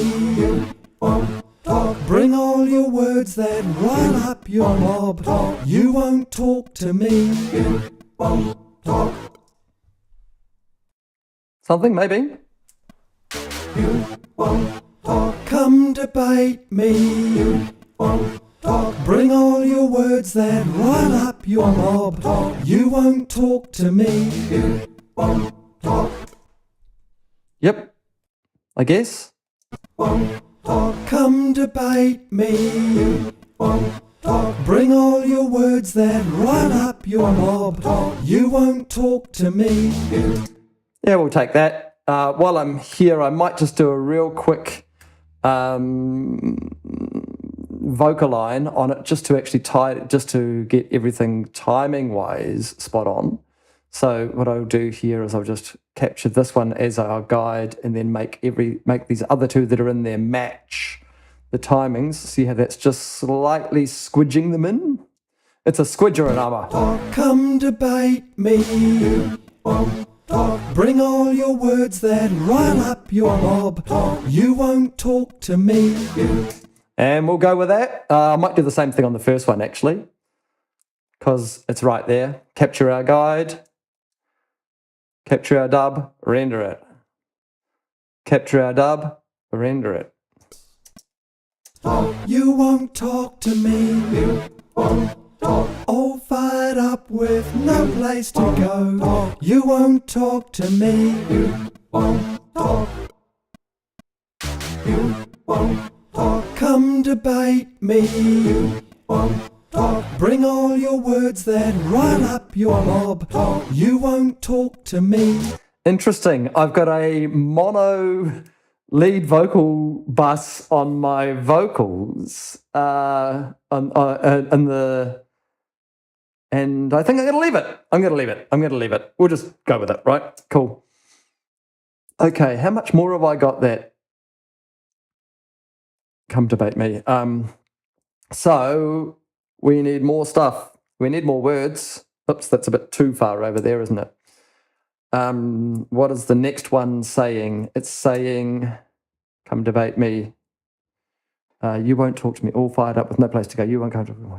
Bring all your words that rile up your mob. You won't talk to me. Something, maybe? Come debate me. Bring all your words that rile up your mob. You won't talk to me. Yep. I guess. Come debate me. Bring all your words that rile up your mob. You won't talk to me. Yeah, we'll take that. While I'm here, I might just do a real quick vocal line on it, just to actually just to get everything timing-wise spot on. So what I'll do here is I'll just capture this one as our guide, and then make these other two that are in there match the timings. See how that's just slightly squidging them in, It's a squidgerama. Come debate me. You won't talk. Bring all your words that rile up your mob. You won't talk to me. And we'll go with that. I might do the same thing on the first one, actually, because it's right there. Capture our guide. Capture our dub, render it. Capture our dub, render it. You won't talk to me. You won't talk. All fired up with no place to go. You won't talk to me. You won't talk. You won't talk. Come debate me. You won't talk. Bring all your words that rile up your mob. You won't talk to me. Interesting. I've got a mono lead vocal bus on my vocals. And I think I'm going to leave it. I'm going to leave it. We'll just go with it, right? Cool. Okay, how much more have I got that? Come debate me. So we need more stuff. We need more words. Oops, that's a bit too far over there, isn't it? What is the next one saying? It's saying, come debate me. You won't talk to me. All fired up with no place to go. You won't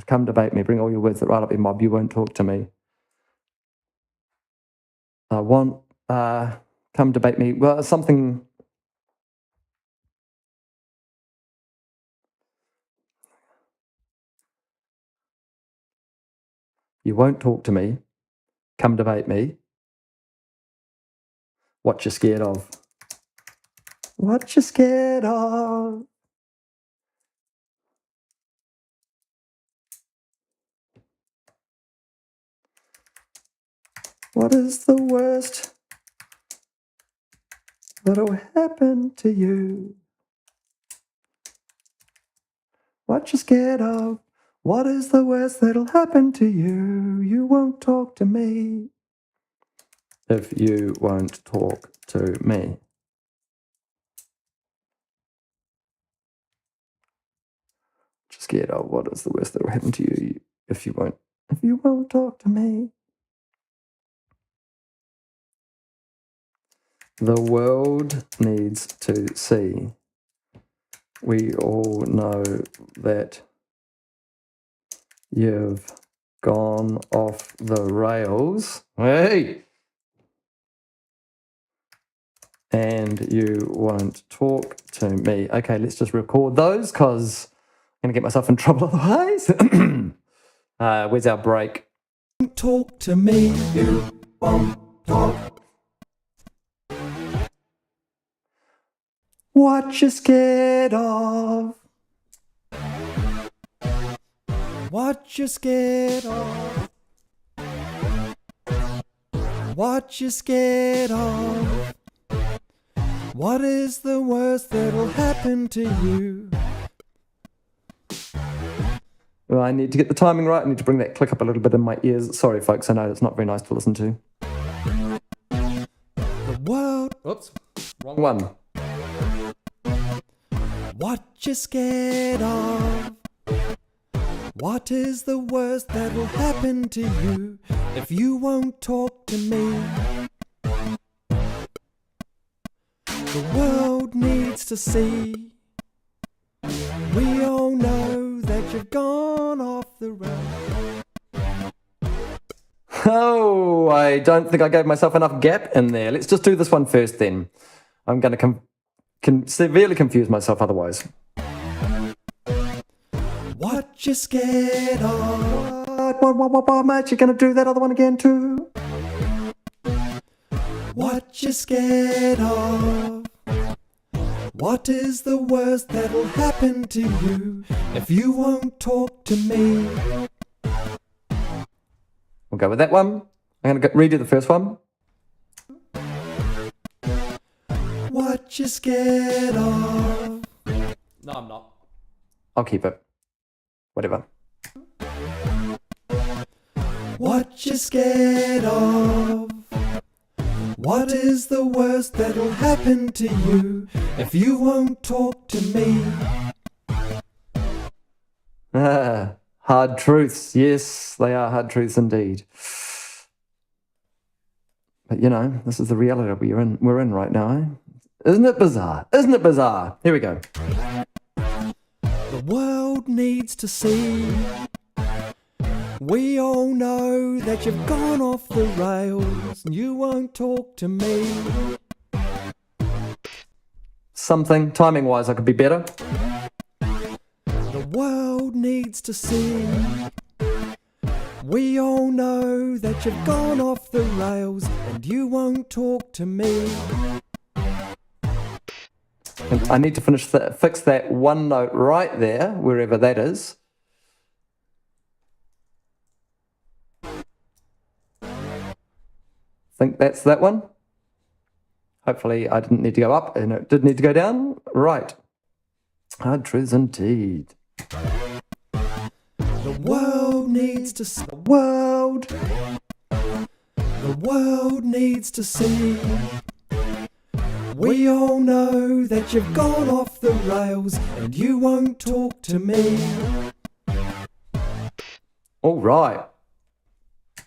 come debate me. Bring all your words that rile up your mob. You won't talk to me. I want, come debate me. Well, something. You won't talk to me. Come debate me. What you scared of? What you scared of? What is the worst that'll happen to you? What you scared of? What is the worst that'll happen to you? You won't talk to me. If you won't talk to me. What you scared of? What is the worst that'll happen to you if you won't talk to me? The world needs to see. We all know that you've gone off the rails. Hey! And you won't talk to me. Okay, let's just record those because I'm going to get myself in trouble otherwise. Where's our break? Talk to me. You won't talk. What you scared of? What you scared of? What you scared of? What is the worst that'll happen to you? Well, I need to get the timing right. I need to bring that click up a little bit in my ears. Sorry, folks. I know it's not very nice to listen to. The world. Oops. Wrong one. What you scared of? What is the worst that'll happen to you if you won't talk to me? The world needs to see. We all know that you've gone off the road. Oh, I don't think I gave myself enough gap in there. Let's just do this one first then. I'm going to severely confuse myself otherwise. What you scared of? What, mate? You're going to do that other one again too? What you scared of? What is the worst that'll happen to you if you won't talk to me? We'll go with that one. I'm going to redo the first one. What you scared of? No, I'm not. I'll keep it. Whatever. What you scared of? What is the worst that'll happen to you if you won't talk to me? Hard truths. Yes, they are hard truths indeed. But, you know, this is the reality we're in right now, eh? Isn't it bizarre? Isn't it bizarre? Here we go. The world needs to see. We all know that you've gone off the rails and you won't talk to me. Something, timing-wise, I could be better. The world needs to see. We all know that you've gone off the rails and you won't talk to me. And I need to fix that one note right there, wherever that is. Think that's that one. Hopefully I didn't need to go up and it did need to go down. Right. Hard truths indeed. The world needs to see. The world needs to see. We all know that you've gone off the rails and you won't talk to me. All right.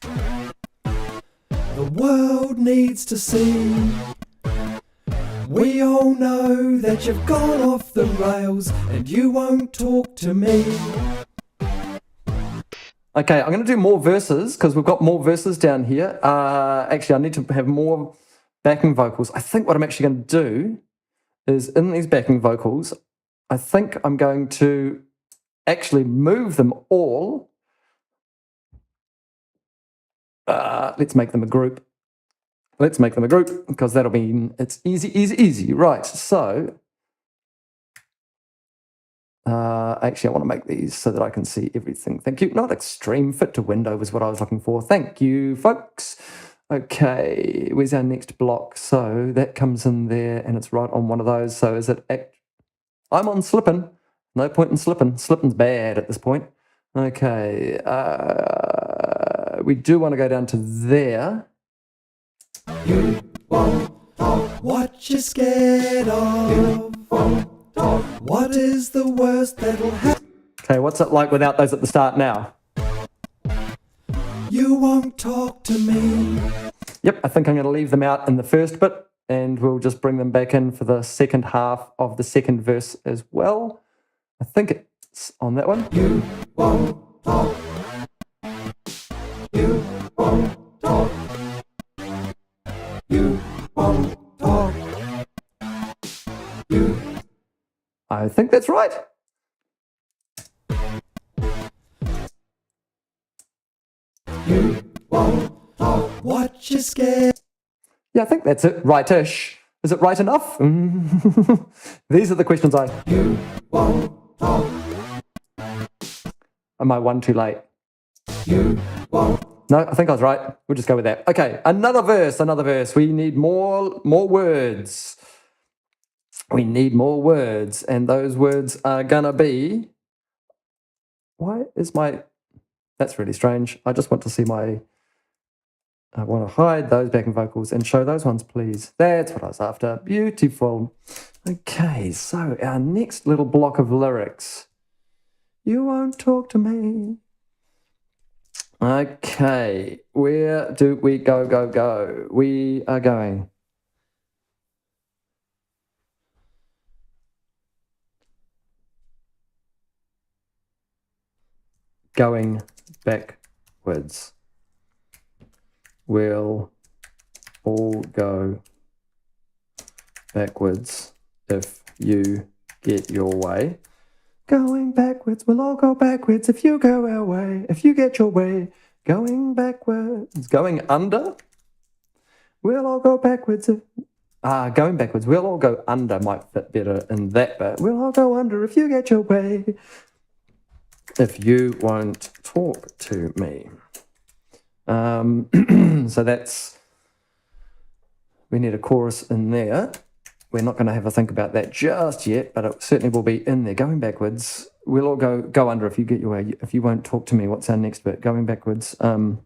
The world needs to see. We all know that you've gone off the rails and you won't talk to me. Okay, I'm going to do more verses because we've got more verses down here. Actually, I need to have more backing vocals. I think what I'm actually going to do is in these backing vocals, I think I'm going to actually move them all. Let's make them a group. Let's make them a group because that'll mean it's easy, easy, easy. Right, so actually I want to make these so that I can see everything. Thank you. Not extreme, fit to window was what I was looking for. Thank you, folks. Okay, where's our next block? So that comes in there and it's right on one of those. So is it... I'm on slipping. No point in slipping. Slipping's bad at this point. Okay, we do want to go down to there. You won't talk. What you scared of? You won't talk. What is the worst that'll happen? Okay, what's it like without those at the start now? You won't talk to me. Yep, I think I'm going to leave them out in the first bit and we'll just bring them back in for the second half of the second verse as well. I think it's on that one. You won't talk. You won't talk. You won't talk. You. I think that's right. You won't talk. What you scared? Yeah, I think that's it. Right-ish. Is it right enough? These are the questions You won't talk. Am I one too late? You won't. No, I think I was right. We'll just go with that. Okay, another verse, another verse. We need more words. We need more words. And those words are going to be... Why is my... That's really strange. I just want to see my... I want to hide those backing vocals and show those ones, please. That's what I was after. Beautiful. Okay, so our next little block of lyrics. You won't talk to me. Okay, where do we go? We are going. Going backwards. We'll all go backwards if you get your way. Going backwards, we'll all go backwards if you go our way. If you get your way, going backwards. Going under, we'll all go backwards. Going backwards, we'll all go under might fit better in that bit. We'll all go under if you get your way. If you won't talk to me. So that's, we need a chorus in there. We're not going to have a think about that just yet, but it certainly will be in there. Going backwards, we'll all go under if you get your way. If you won't talk to me, what's our next bit? Going backwards. So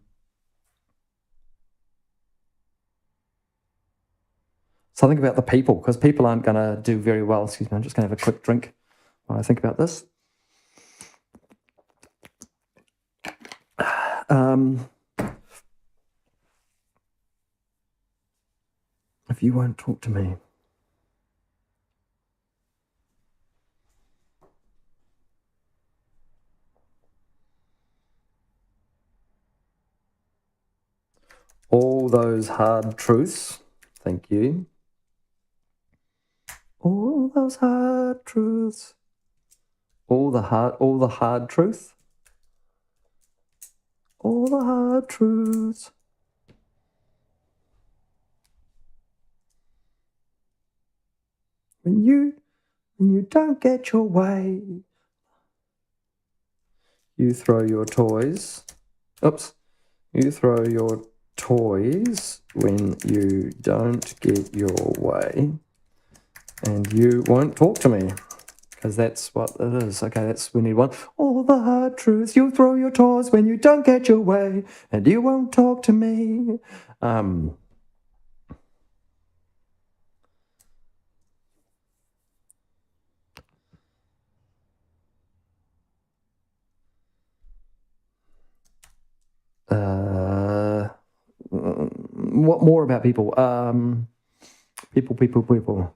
think about the people, because people aren't going to do very well. Excuse me, I'm just going to have a quick drink while I think about this. If you won't talk to me. All those hard truths. Thank you. All those hard truths. All the hard truth. All the hard truths. When you don't get your way, you throw your toys. Oops. You throw your toys when you don't get your way, and you won't talk to me, because that's what it is. Okay, we need one. All the hard truths. You throw your toys when you don't get your way, and you won't talk to me. What more about people? People.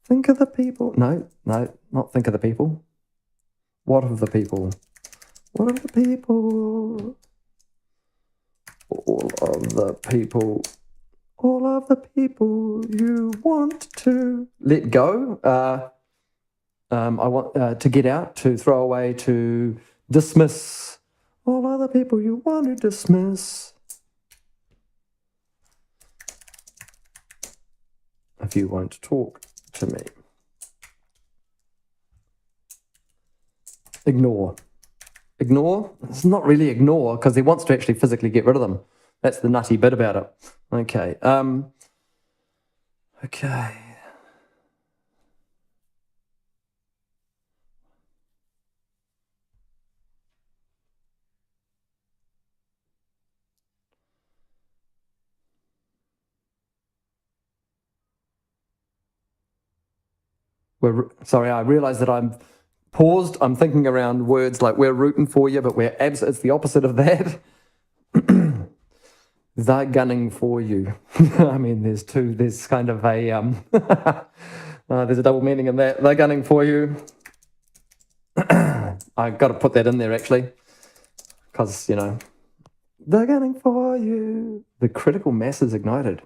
Think of the people. No, not think of the people. What of the people? What of the people? All of the people. All of the people you want to let go. I want to get out, to throw away, to dismiss. All other people you want to dismiss. If you won't talk to me. Ignore. Ignore? It's not really ignore, because he wants to actually physically get rid of them. That's the nutty bit about it. Okay. Okay. Sorry, I realise that I'm paused. I'm thinking around words like we're rooting for you, but it's the opposite of that. They're gunning for you. I mean, there's kind of a, there's a double meaning in that. They're gunning for you. I've got to put that in there, actually, because, they're gunning for you. The critical mass is ignited.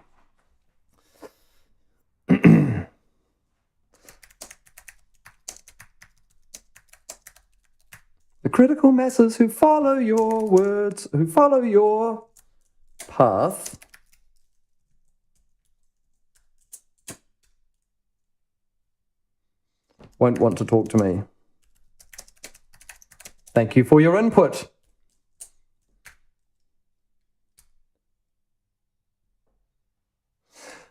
The critical masses who follow your words, who follow your path, won't want to talk to me. Thank you for your input.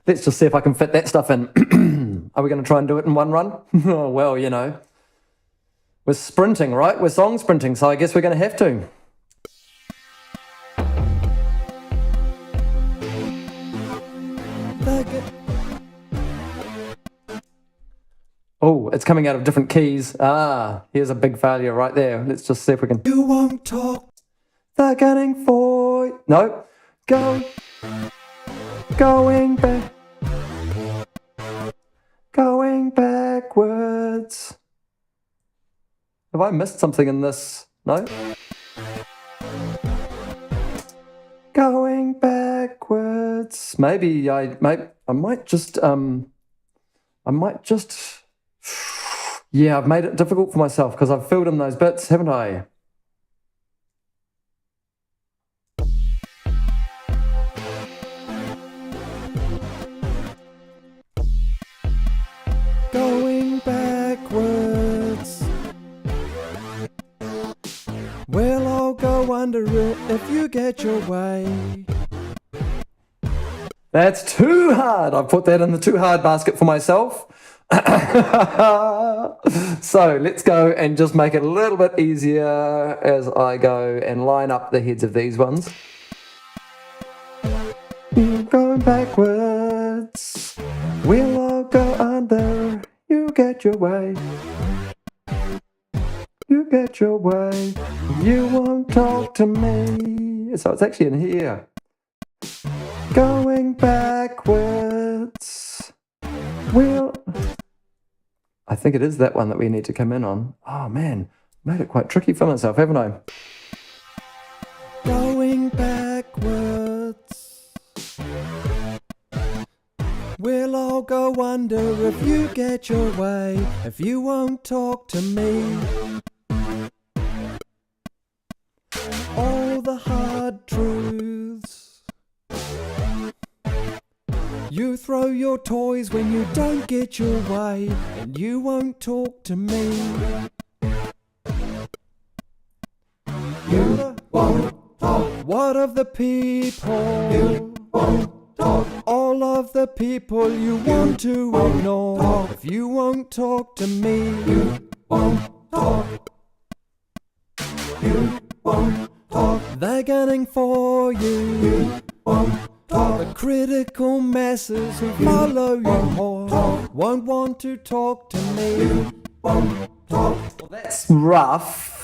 Let's just see if I can fit that stuff in. Are we going to try and do it in one run? Oh, well, we're sprinting, right? We're song sprinting, so I guess we're going to have to. Oh, it's coming out of different keys. Here's a big failure right there. Let's just see if we can. You won't talk. They're gunning for... No. Going back. Going backwards. Have I missed something in this? No? Going backwards. Maybe I might just yeah, I've made it difficult for myself because I've filled in those bits, haven't I? Going backwards. Well, I'll go under it if you get your way. That's too hard. I put that in the too hard basket for myself. So let's go and just make it a little bit easier as I go and line up the heads of these ones. Going backwards. We'll all go under. You get your way. you get your way. You won't talk to me. So it's actually in here. Going backwards. Well, I think it is that one that we need to come in on. Oh man, made it quite tricky for myself, haven't I? Going backwards. We'll all go under if you get your way, if you won't talk to me. All the hard truths. You throw your toys when you don't get your way, and you won't talk to me. You won't talk. What of the people? You won't talk. All of the people you want to ignore, if you won't talk to me. You won't talk. You won't talk. They're gunning for you. You won't talk. The critical masses who follow you more won't want to talk to me. Won't talk. Well, that's roughly-ish.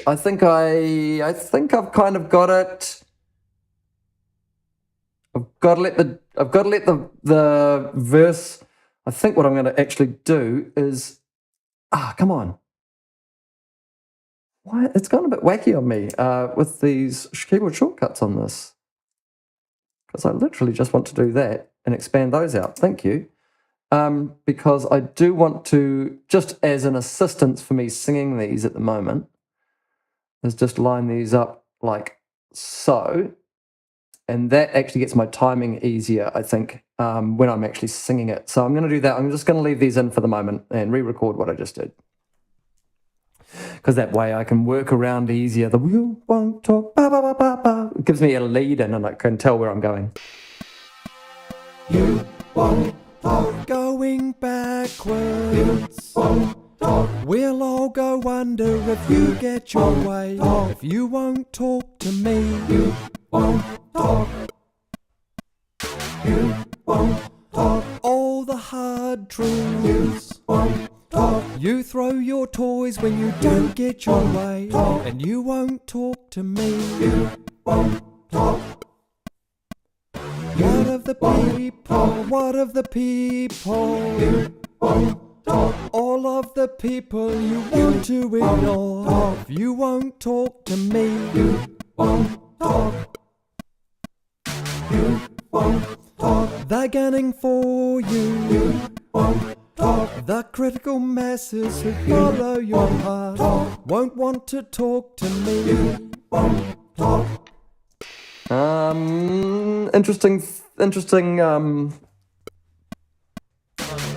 I think I've kind of got it. I've got to let the verse. I think what I'm going to actually do is, come on. Why it's gone a bit wacky on me with these keyboard shortcuts on this, because I literally just want to do that and expand those out. Thank you, because I do want to, just as an assistance for me singing these at the moment, is just line these up like so. And that actually gets my timing easier, I think, when I'm actually singing it. So I'm going to do that. I'm just going to leave these in for the moment and re-record what I just did. Because that way I can work around easier. The you won't talk, ba, ba, ba, ba, ba. It gives me a lead in and I can tell where I'm going. You won't talk. Going backwards. You won't talk. We'll all go under if you get your way. If you won't talk to me. You won't talk. You won't talk. All the hard truths. You won't talk. You throw your toys when you don't get your way, and you won't talk to me. You won't talk. What of the people? What of the people? You won't talk. All of the people you want to ignore, if you won't talk to me. You won't talk. You won't talk. They're gunning for you. You won't talk. The critical masses who follow your heart won't want to talk to me. You won't talk. Interesting.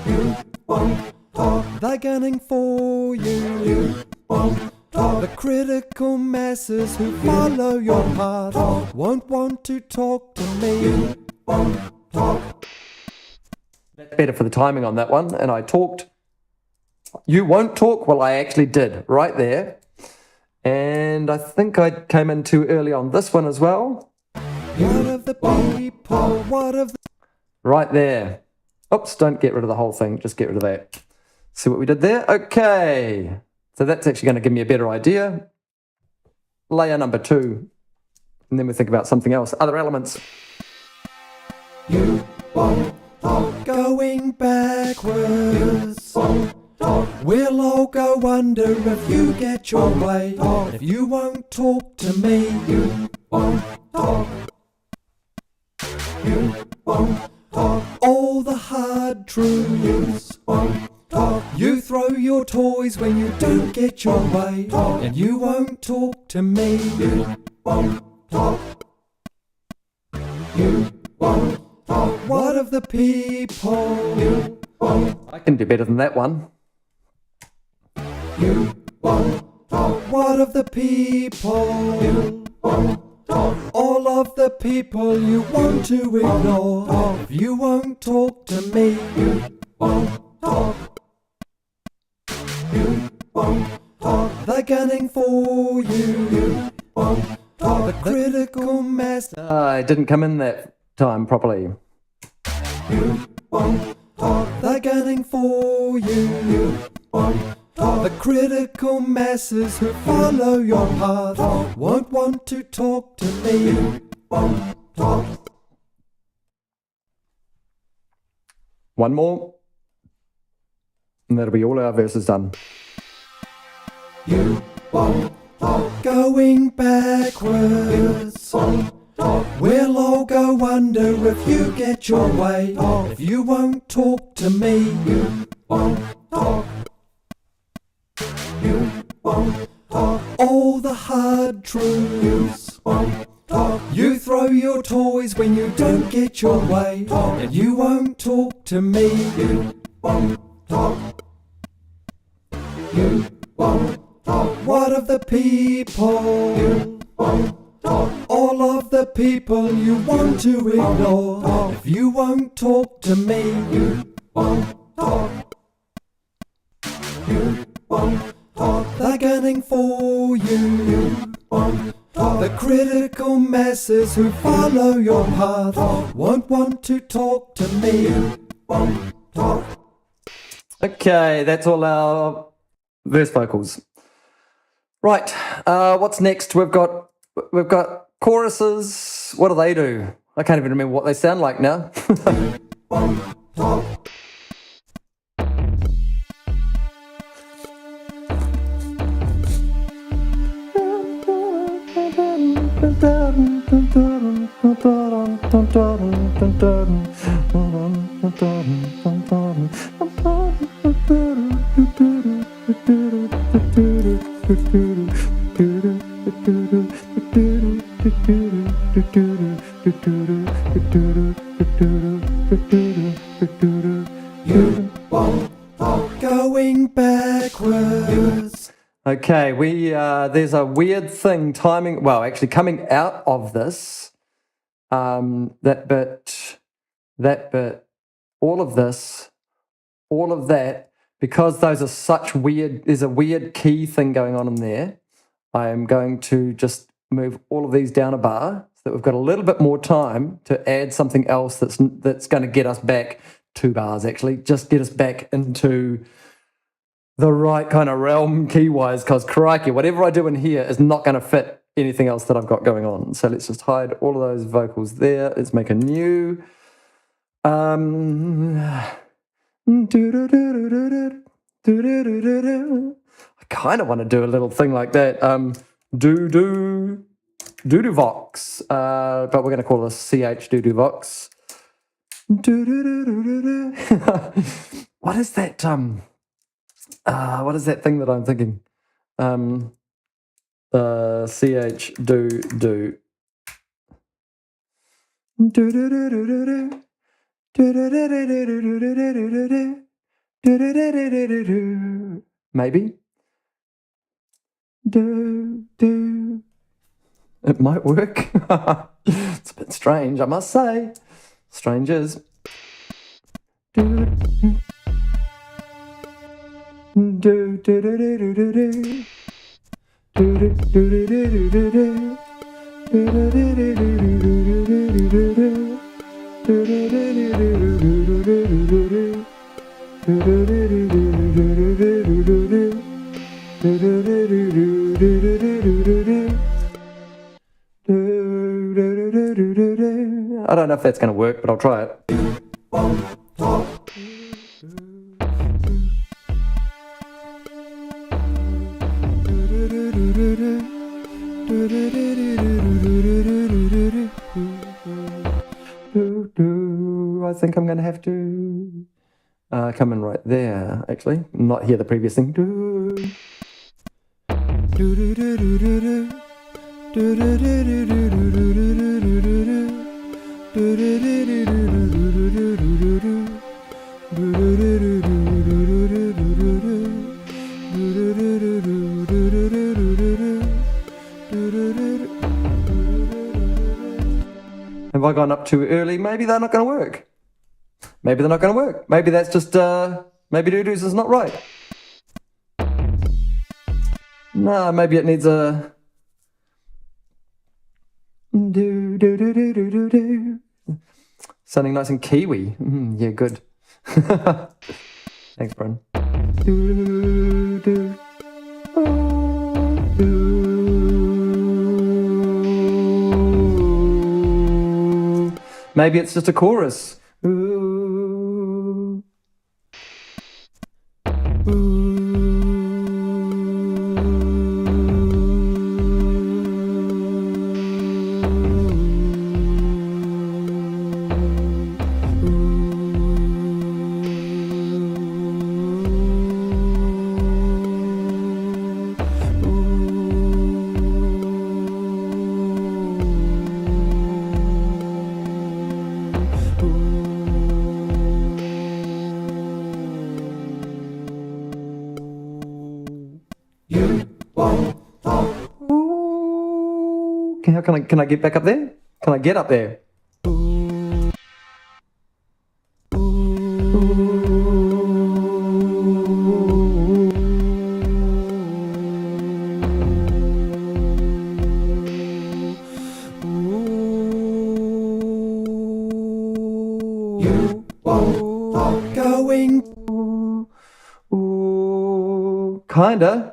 You won't talk. They're gunning for you. You won't talk. The critical masses who follow your heart won't want to talk to me. Won't talk. That's better for the timing on that one. And I talked. You won't talk? Well, I actually did right there. And I think I came in too early on this one as well. What of the people? What of the... Right there. Oops, don't get rid of the whole thing. Just get rid of that. See what we did there? Okay. So that's actually going to give me a better idea. Layer number 2. And then we think about something else. Other elements. You won't talk. Going backwards. Won't talk. We'll all go under if you get your way. If you won't talk to me. You won't talk. You won't talk. All the hard truths. Won't talk. You throw your toys when you don't get your way. And you won't talk to me. You won't talk. You won't talk. What of the people? You won't. I can do better than that one. You won't talk. What of the people? You won't talk. All of the people you want to ignore, if you won't talk to me. You won't talk. You won't talk. They're gunning for you. You won't talk. The critical mass. I didn't come in that time properly. You won't talk. They're gunning for you. You won't The critical masses who follow your path won't want to talk to me. One more, and that'll be all our verses done. You won't talk. Going backwards. We'll all go under if you get your way. If you won't talk to me, you won't talk. You won't talk. All the hard truths. Won't talk. You throw your toys when you don't get your way, and you won't talk to me. You won't talk. You won't talk. What of the people? You won't talk. All of the people you want to ignore. If you won't talk to me, you won't talk. You won't talk. They're gunning for you. You won't talk. The critical masses who follow your path won't want to talk to me. You won't talk. Okay, that's all our verse vocals. Right, what's next? We've got choruses. What do? I can't even remember what they sound like now. You won't talk. Going backwards. Okay, there's a weird thing timing. Well, actually, coming out of this, that bit, all of this, all of that, because those are such weird. There's a weird key thing going on in there. I am going to just move all of these down a bar so that we've got a little bit more time to add something else that's going to get us back 2 bars. Actually, just get us back into the right kind of realm key-wise, because crikey, whatever I do in here is not going to fit anything else that I've got going on. So let's just hide all of those vocals there. Let's make a new. I kind of want to do a little thing like that. Do vox, but we're going to call this ch do vox. What is that? What is that thing that I'm thinking? Ch do. Maybe. Do. It might work. It's a bit strange, I must say. Strange is. Do. I don't know if that's going to work, but I'll try it. I think I'm going to have to come in right there, actually. Not hear the previous thing. Have I gone up too early? Maybe they're not going to work. Maybe they're not going to work. Maybe that's just, maybe doo-doos is not right. No, maybe it needs a... Do. Sounding nice and Kiwi. Yeah, good. Thanks, Brian. Do, do. Oh, do. Maybe it's just a chorus. Ooh. You won't talk. Ooh. How can I get back up there? Can I get up there? You won't talk. Going. Ooh. Kinda.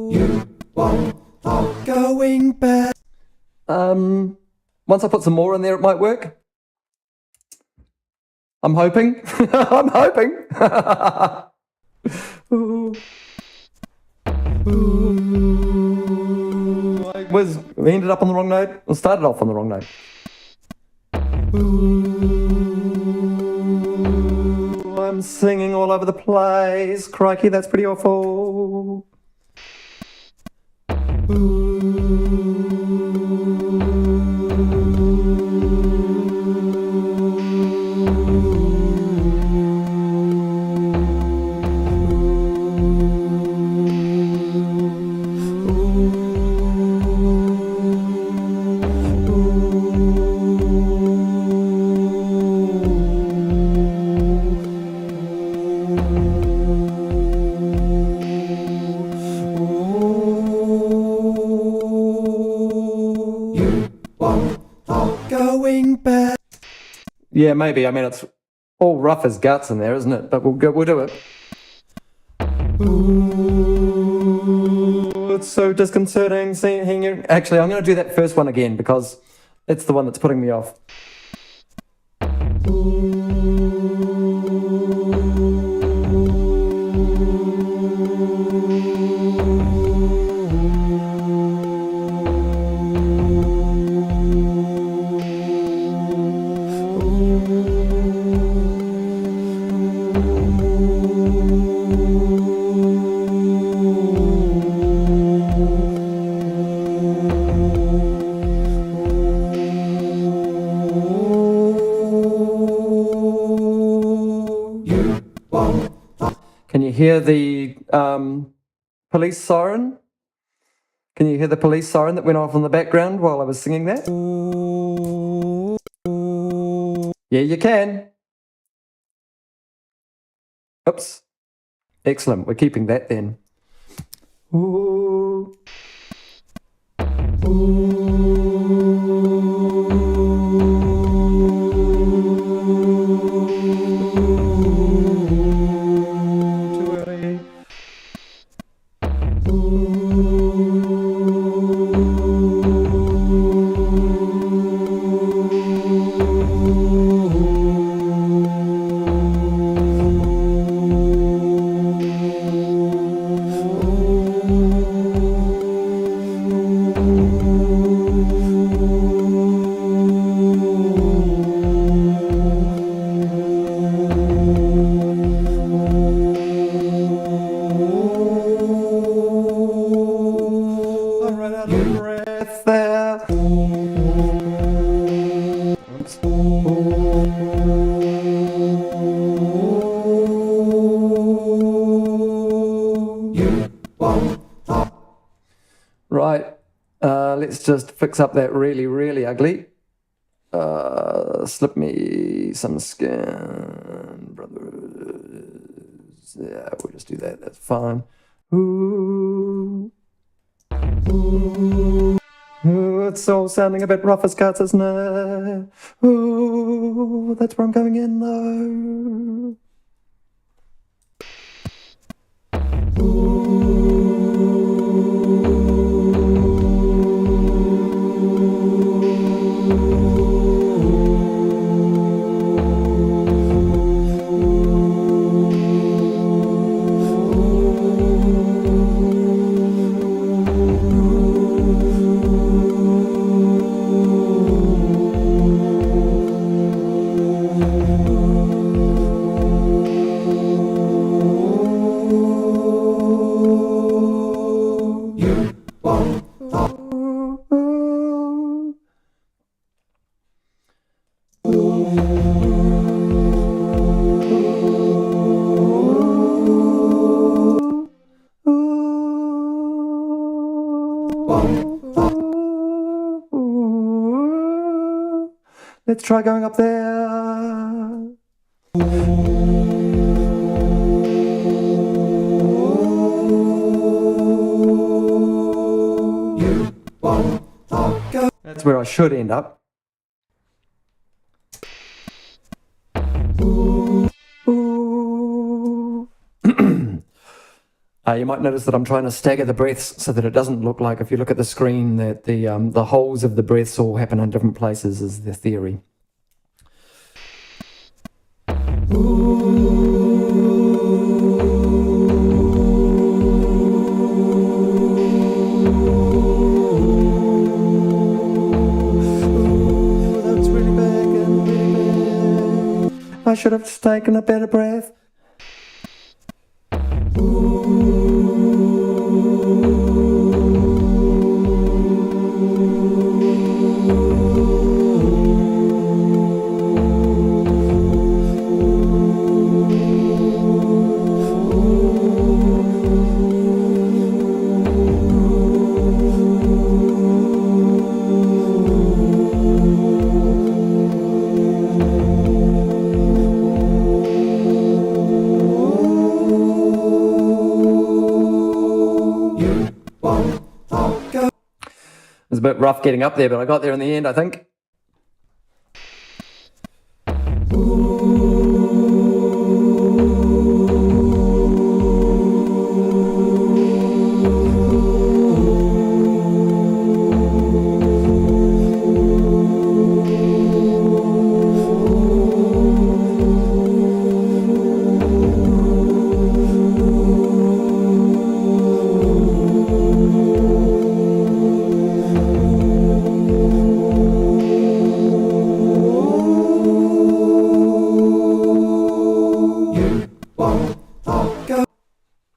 You won't talk. Going back. Once I put some more in there, it might work. I'm hoping. I'm hoping. Ooh. Ooh. We ended up on the wrong note. Or started off on the wrong note. Ooh. I'm singing all over the place. Crikey, that's pretty awful. You won't talk. Going back. Yeah, maybe. I mean, it's all rough as guts in there, isn't it? But we'll do it. Ooh, it's so disconcerting seeing you. Actually, I'm going to do that first one again because it's the one that's putting me off. You won't talk. Can you hear the police siren? Can you hear the police siren that went off in the background while I was singing that? Yeah, you can. Oops. Excellent. We're keeping that then. Ooh. Too early. I ran out of breath there. Oops. You won't talk. Right. Let's just fix up that really, really ugly. Slip me some skin, brothers. Yeah, we'll just do that. That's fine. Ooh. Ooh. Ooh, it's all sounding a bit rough as cuts, isn't it? Ooh, that's where I'm going in though. Let's try going up there. That's where I should end up. You might notice that I'm trying to stagger the breaths so that it doesn't look like, if you look at the screen, that the holes of the breaths all happen in different places is the theory. That's really big and really big. I should have just taken a better breath. It was a bit rough getting up there, but I got there in the end, I think.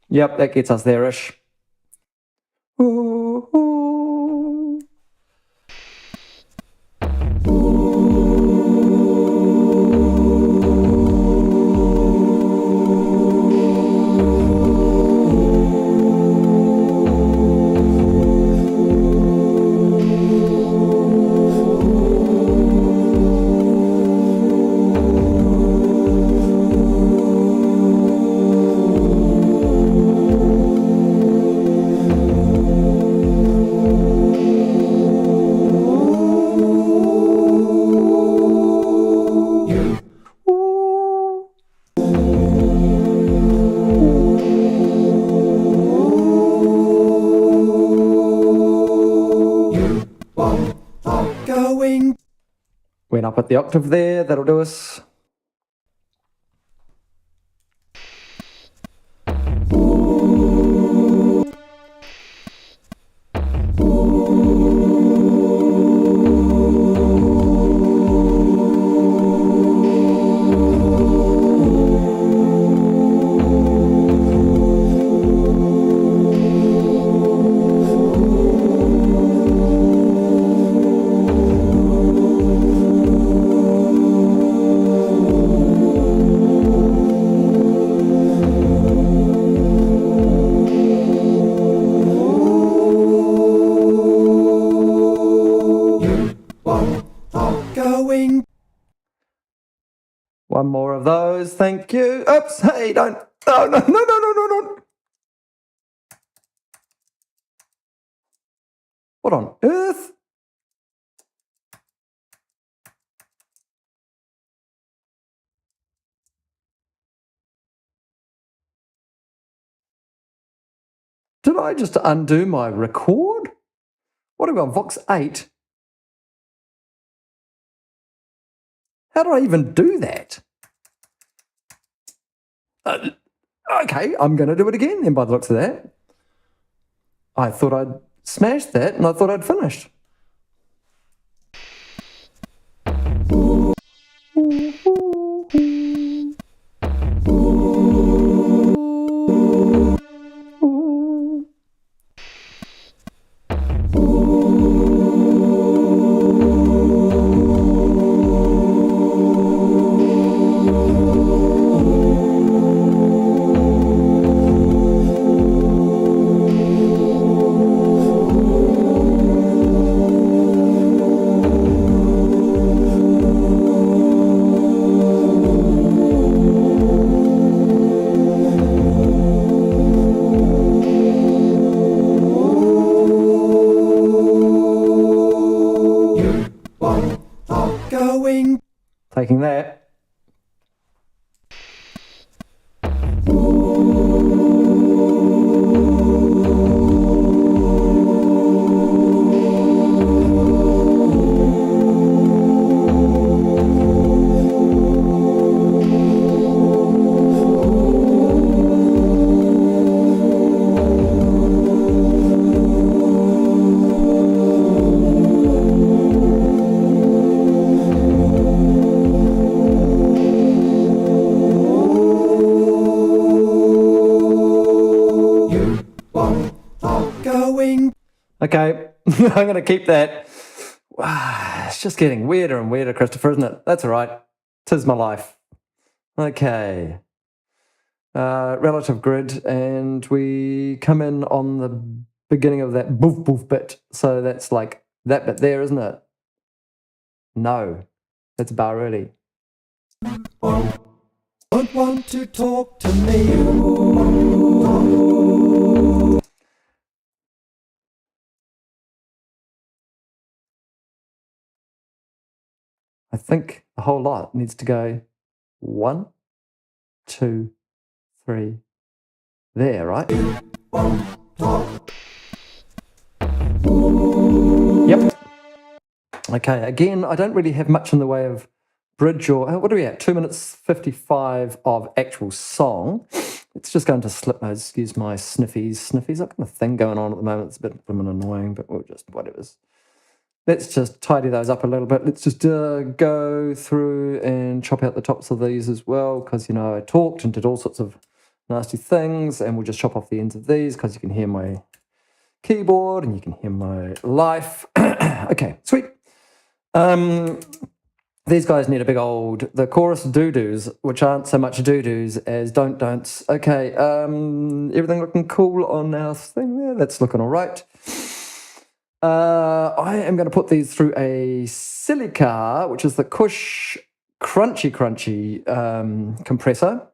Yep, that gets us there-ish. Ooh, ooh. Going. Went up at the octave there, that'll do us. One more of those. Thank you. Oops. Hey, don't. Oh, no, no, no, no, no, no. What on earth? Did I just undo my record? What are we on, Vox 8? How did I even do that? Okay, I'm going to do it again then by the looks of that. I thought I'd smashed that and I thought I'd finished. Going. Taking that. Going. Okay, I'm going to keep that. It's just getting weirder and weirder, Christopher, isn't it? That's all right. 'Tis my life. Okay. Relative grid, and we come in on the beginning of that boof boof bit. So that's like that bit there, isn't it? No, that's bar early. Don't want to talk to me. I think the whole lot needs to go 1, 2, 3. There, right? Yep. Okay, again, I don't really have much in the way of bridge or, what are we at? 2 minutes 55 of actual song. It's just going to slip my, excuse my sniffies. Sniffies, I've got a thing going on at the moment. It's a bit annoying, but we'll just, whatever's. Let's just tidy those up a little bit. Let's just go through and chop out the tops of these as well, because, you know, I talked and did all sorts of nasty things, and we'll just chop off the ends of these because you can hear my keyboard and you can hear my life. Okay, sweet. These guys need a big old, the chorus doo-doos, which aren't so much doo-doos as don't-don'ts. Okay, everything looking cool on our thing there? That's looking all right. I am going to put these through a silica, which is the Kush crunchy compressor,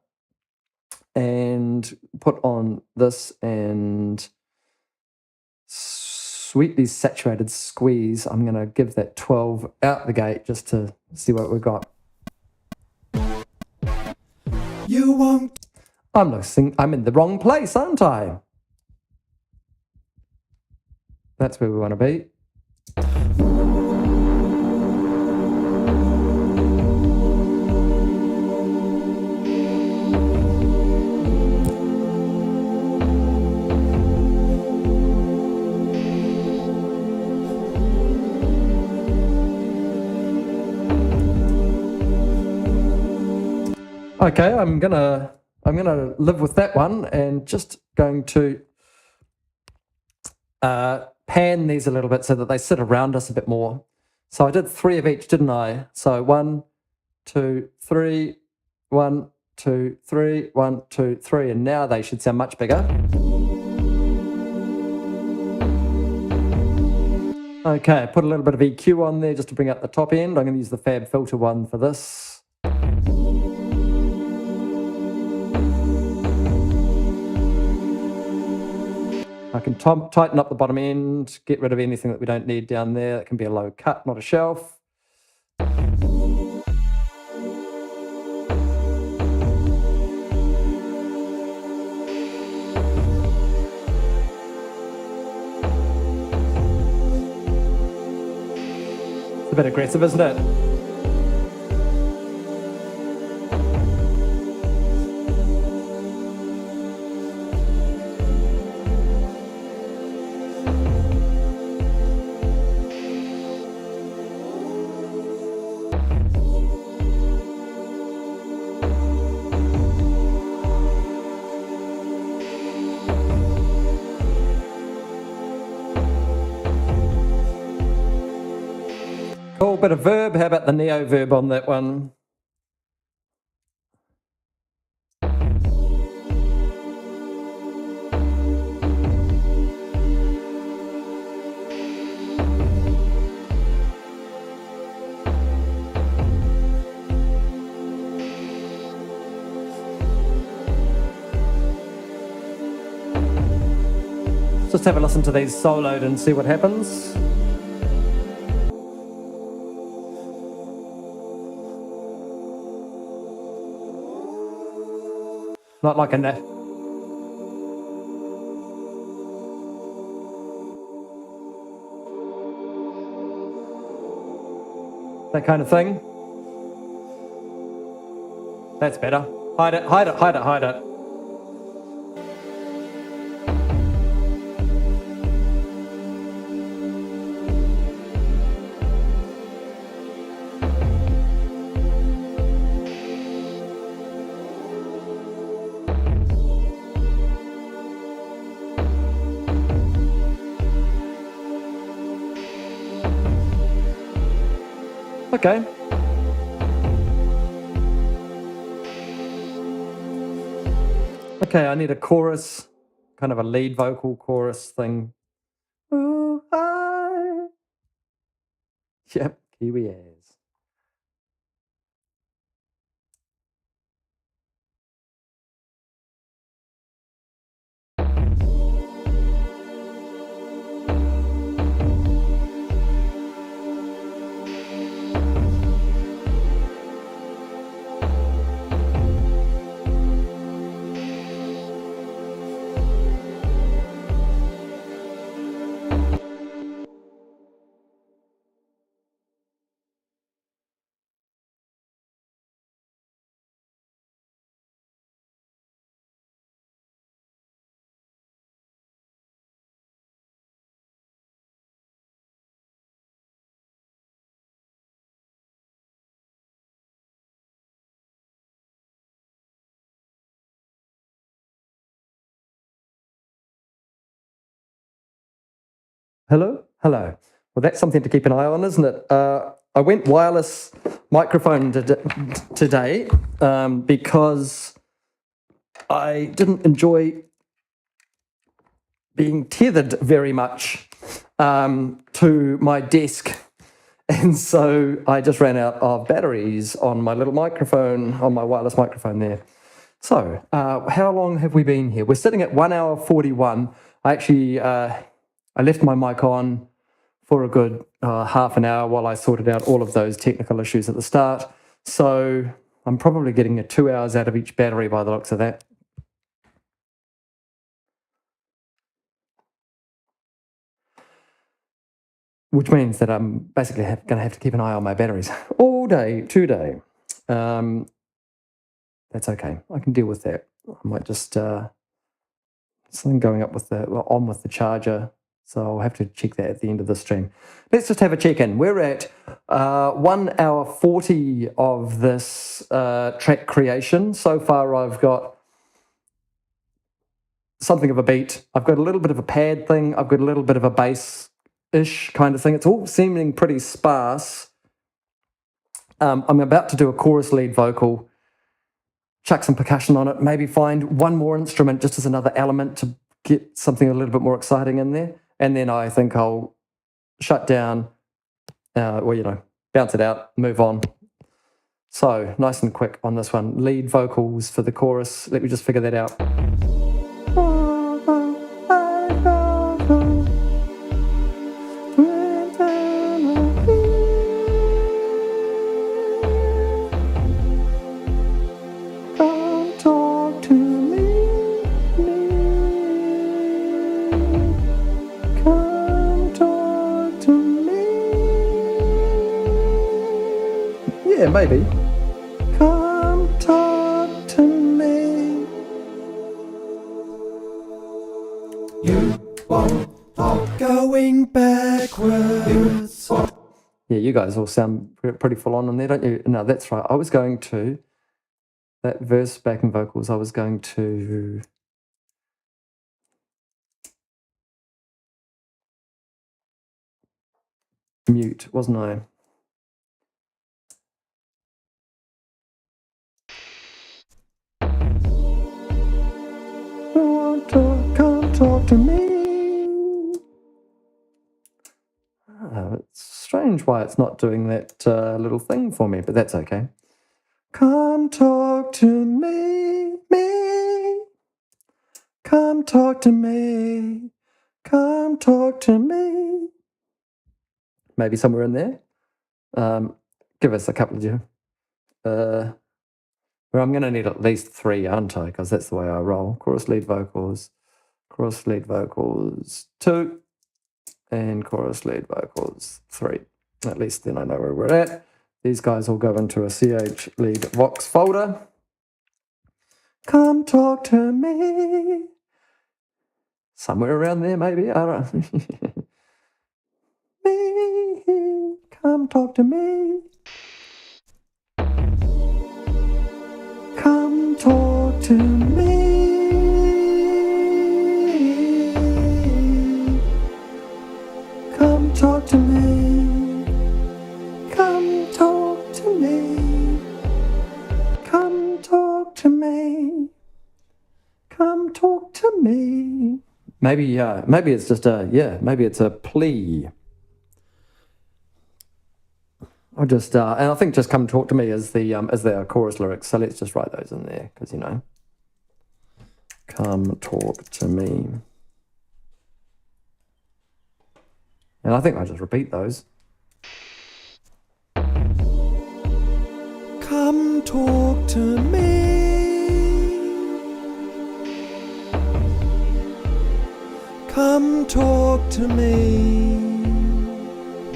and put on this and sweetly saturated squeeze. I'm going to give that 12 out the gate just to see what we've got. You won't. I'm in the wrong place, aren't I? That's where we want to be. Okay, I'm gonna live with that one, and just going to pan these a little bit so that they sit around us a bit more. So I did 3 of each, didn't I? So 1, 2, 3, 1, 2, 3, 1, 2, 3, and now they should sound much bigger. Okay, put a little bit of EQ on there just to bring up the top end. I'm going to use the Fab Filter one for this. I can tighten up the bottom end, get rid of anything that we don't need down there. That can be a low cut, not a shelf. It's a bit aggressive, isn't it? Cool bit of verb. How about the neo verb on that one? Just have a listen to these soloed and see what happens. Not like a net. That kind of thing. That's better. Hide it, hide it, hide it, hide it. Okay. Okay, I need a chorus, kind of a lead vocal chorus thing. Ooh, I... Yep, Kiwi as. Hello? Hello. Well, that's something to keep an eye on, isn't it? I went wireless microphone today because I didn't enjoy being tethered very much to my desk. And so I just ran out of batteries on my little microphone, on my wireless microphone there. So how long have we been here? We're sitting at 1 hour 41. I actually... I left my mic on for a good half an hour while I sorted out all of those technical issues at the start. So I'm probably getting 2 hours out of each battery by the looks of that. Which means that I'm basically going to have to keep an eye on my batteries all day today. That's okay. I can deal with that. I might just something going up with on with the charger. So I'll have to check that at the end of the stream. Let's just have a check-in. We're at 1 hour 40 of this track creation. So far I've got something of a beat. I've got a little bit of a pad thing. I've got a little bit of a bass-ish kind of thing. It's all seeming pretty sparse. I'm about to do a chorus lead vocal, chuck some percussion on it, maybe find one more instrument just as another element to get something a little bit more exciting in there. And then I think I'll shut down, bounce it out, move on. So nice and quick on this one. Lead vocals for the chorus. Let me just figure that out. maybe. Come talk to me. You won't talk. Going backwards. Yeah, you guys all sound pretty full on there, don't you? No, that's right. I was going to, that verse backing vocals, I was going to mute, wasn't I? Come talk to me. It's strange why it's not doing that little thing for me, but that's okay. Come talk to me, me. Come talk to me. Come talk to me. Maybe somewhere in there. Give us a couple of you. Well, I'm going to need at least 3, aren't I? Because that's the way I roll. Chorus, lead vocals, 2, and chorus, lead vocals, 3. At least then I know where we're at. These guys will go into a CH lead vox folder. Come talk to me. Somewhere around there, maybe. I don't know. Me, come talk to me. Come talk to me. Come talk to me. Come talk to me. Come talk to me. Come talk to me. Maybe it's just maybe it's a plea. Or just and I think just come talk to me as the chorus lyrics. So let's just write those in there because come talk to me. And I think I just repeat those. Come talk to me. Come talk to me.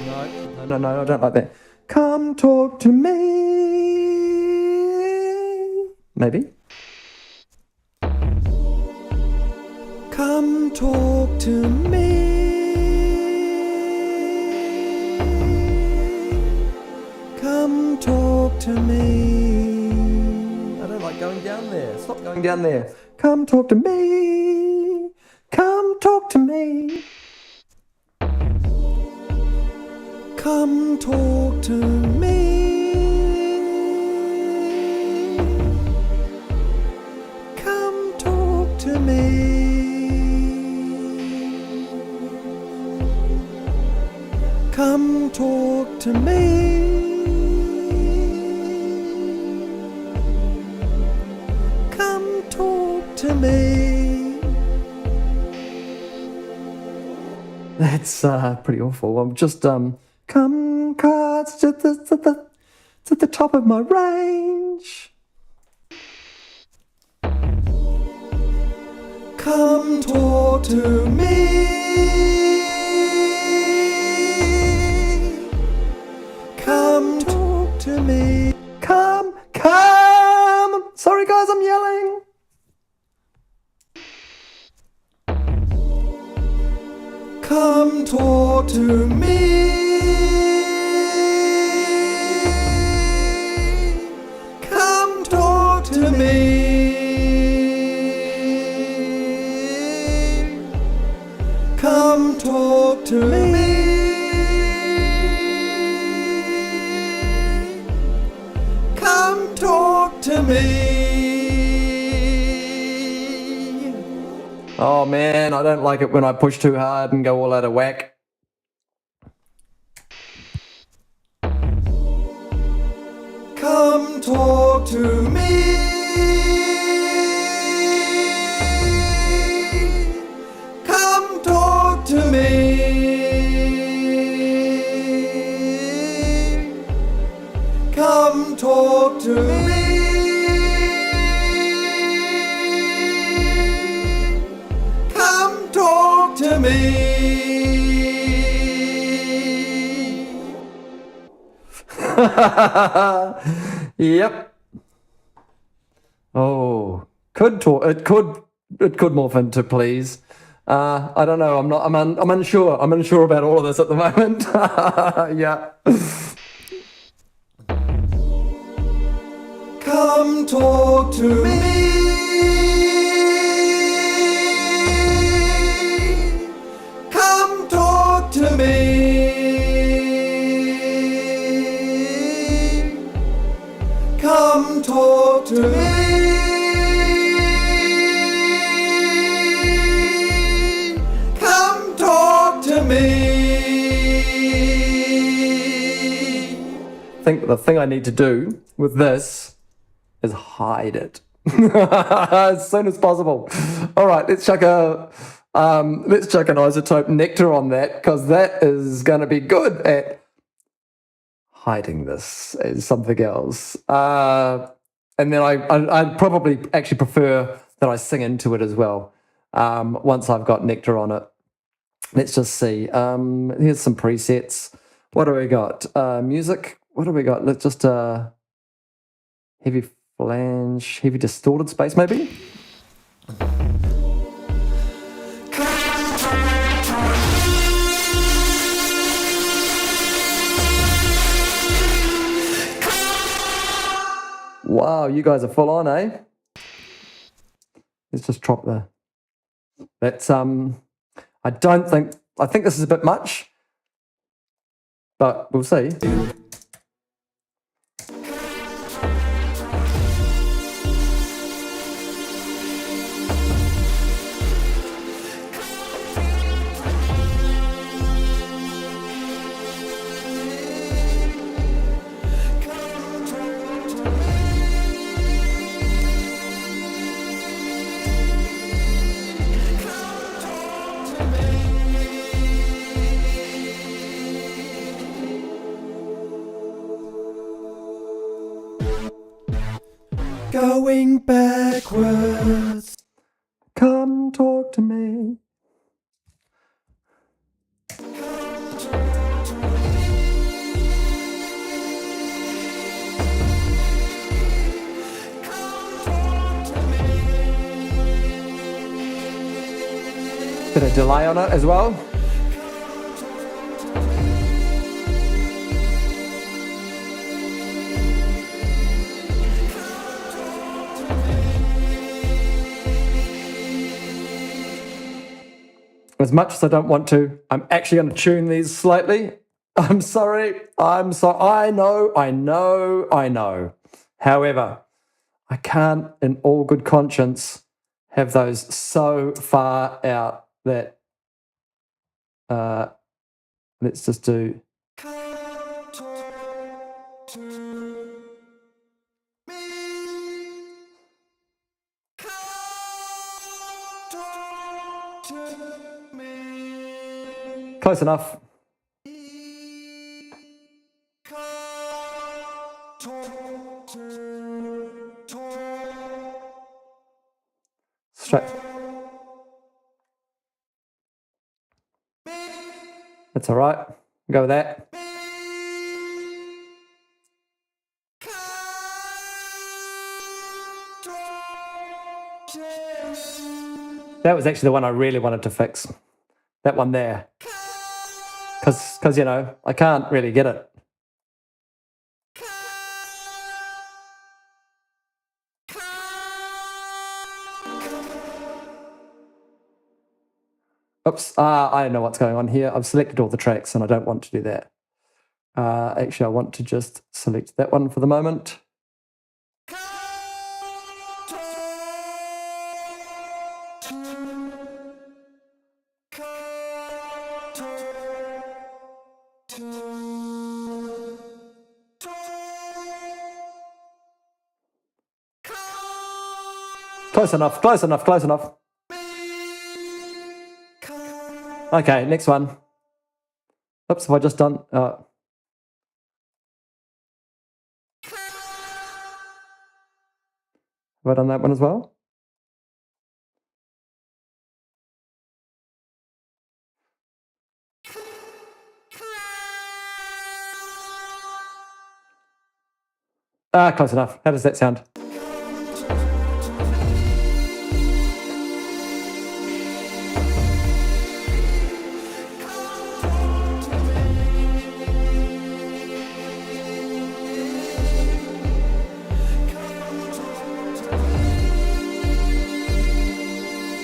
No, I don't like that. Come talk to me. Maybe. Come talk to me. Come talk to me. I don't like going down there. Stop going down there. Come talk to me. Come talk to me. Come talk to me. Come talk to me. Come talk to me. Come talk to me. That's pretty awful. I'm just come cards to the top of my range. Come talk to me. Come talk to me. Come. Sorry guys, I'm yelling. Come talk to me. Come talk to me. Come talk to me. Come talk to me. Oh man, I don't like it when I push too hard and go all out of whack. Come talk to me. Come talk to me. Come talk to me. Come talk to me. Yep. Oh, could talk. It could morph into please. I don't know. I'm unsure. I'm unsure about all of this at the moment. Yeah. Come talk to me. Come talk to me. Come talk to me. Come talk to me. I think the thing I need to do with this is hide it as soon as possible. All right, let's chuck an isotope nectar on that, because that is going to be good at hiding this as something else. And then I'd probably actually prefer that I sing into it as well. Once I've got nectar on it. Let's just see. Here's some presets. What do we got? Music. What do we got? Let's just heavy flange, heavy distorted space, maybe. Wow, you guys are full on, eh? Let's just drop the. That's I think this is a bit much, but we'll see. Going backwards. Come talk to me. Bit of delay on it as well. As much as I don't want to, I'm actually going to tune these slightly. I'm sorry. I know. However, I can't, in all good conscience, have those so far out that let's just do. Close enough. Straight. That's all right. Go with that. That was actually the one I really wanted to fix. That one there. Because I can't really get it. Oops, I know what's going on here. I've selected all the tracks and I don't want to do that. Actually, I want to just select that one for the moment. Close enough. Okay, next one. Oops, have I just done... have I done that one as well? Ah, close enough. How does that sound?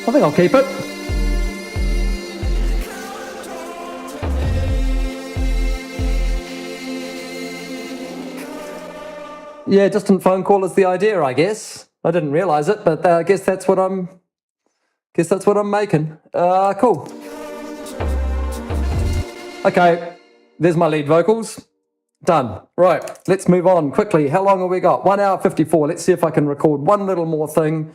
I think I'll keep it. Yeah, distant phone call is the idea, I guess. I didn't realise it, but I guess that's what I'm making. Cool. Okay, there's my lead vocals. Done. Right, let's move on quickly. How long have we got? 1 hour 54. Let's see if I can record one little more thing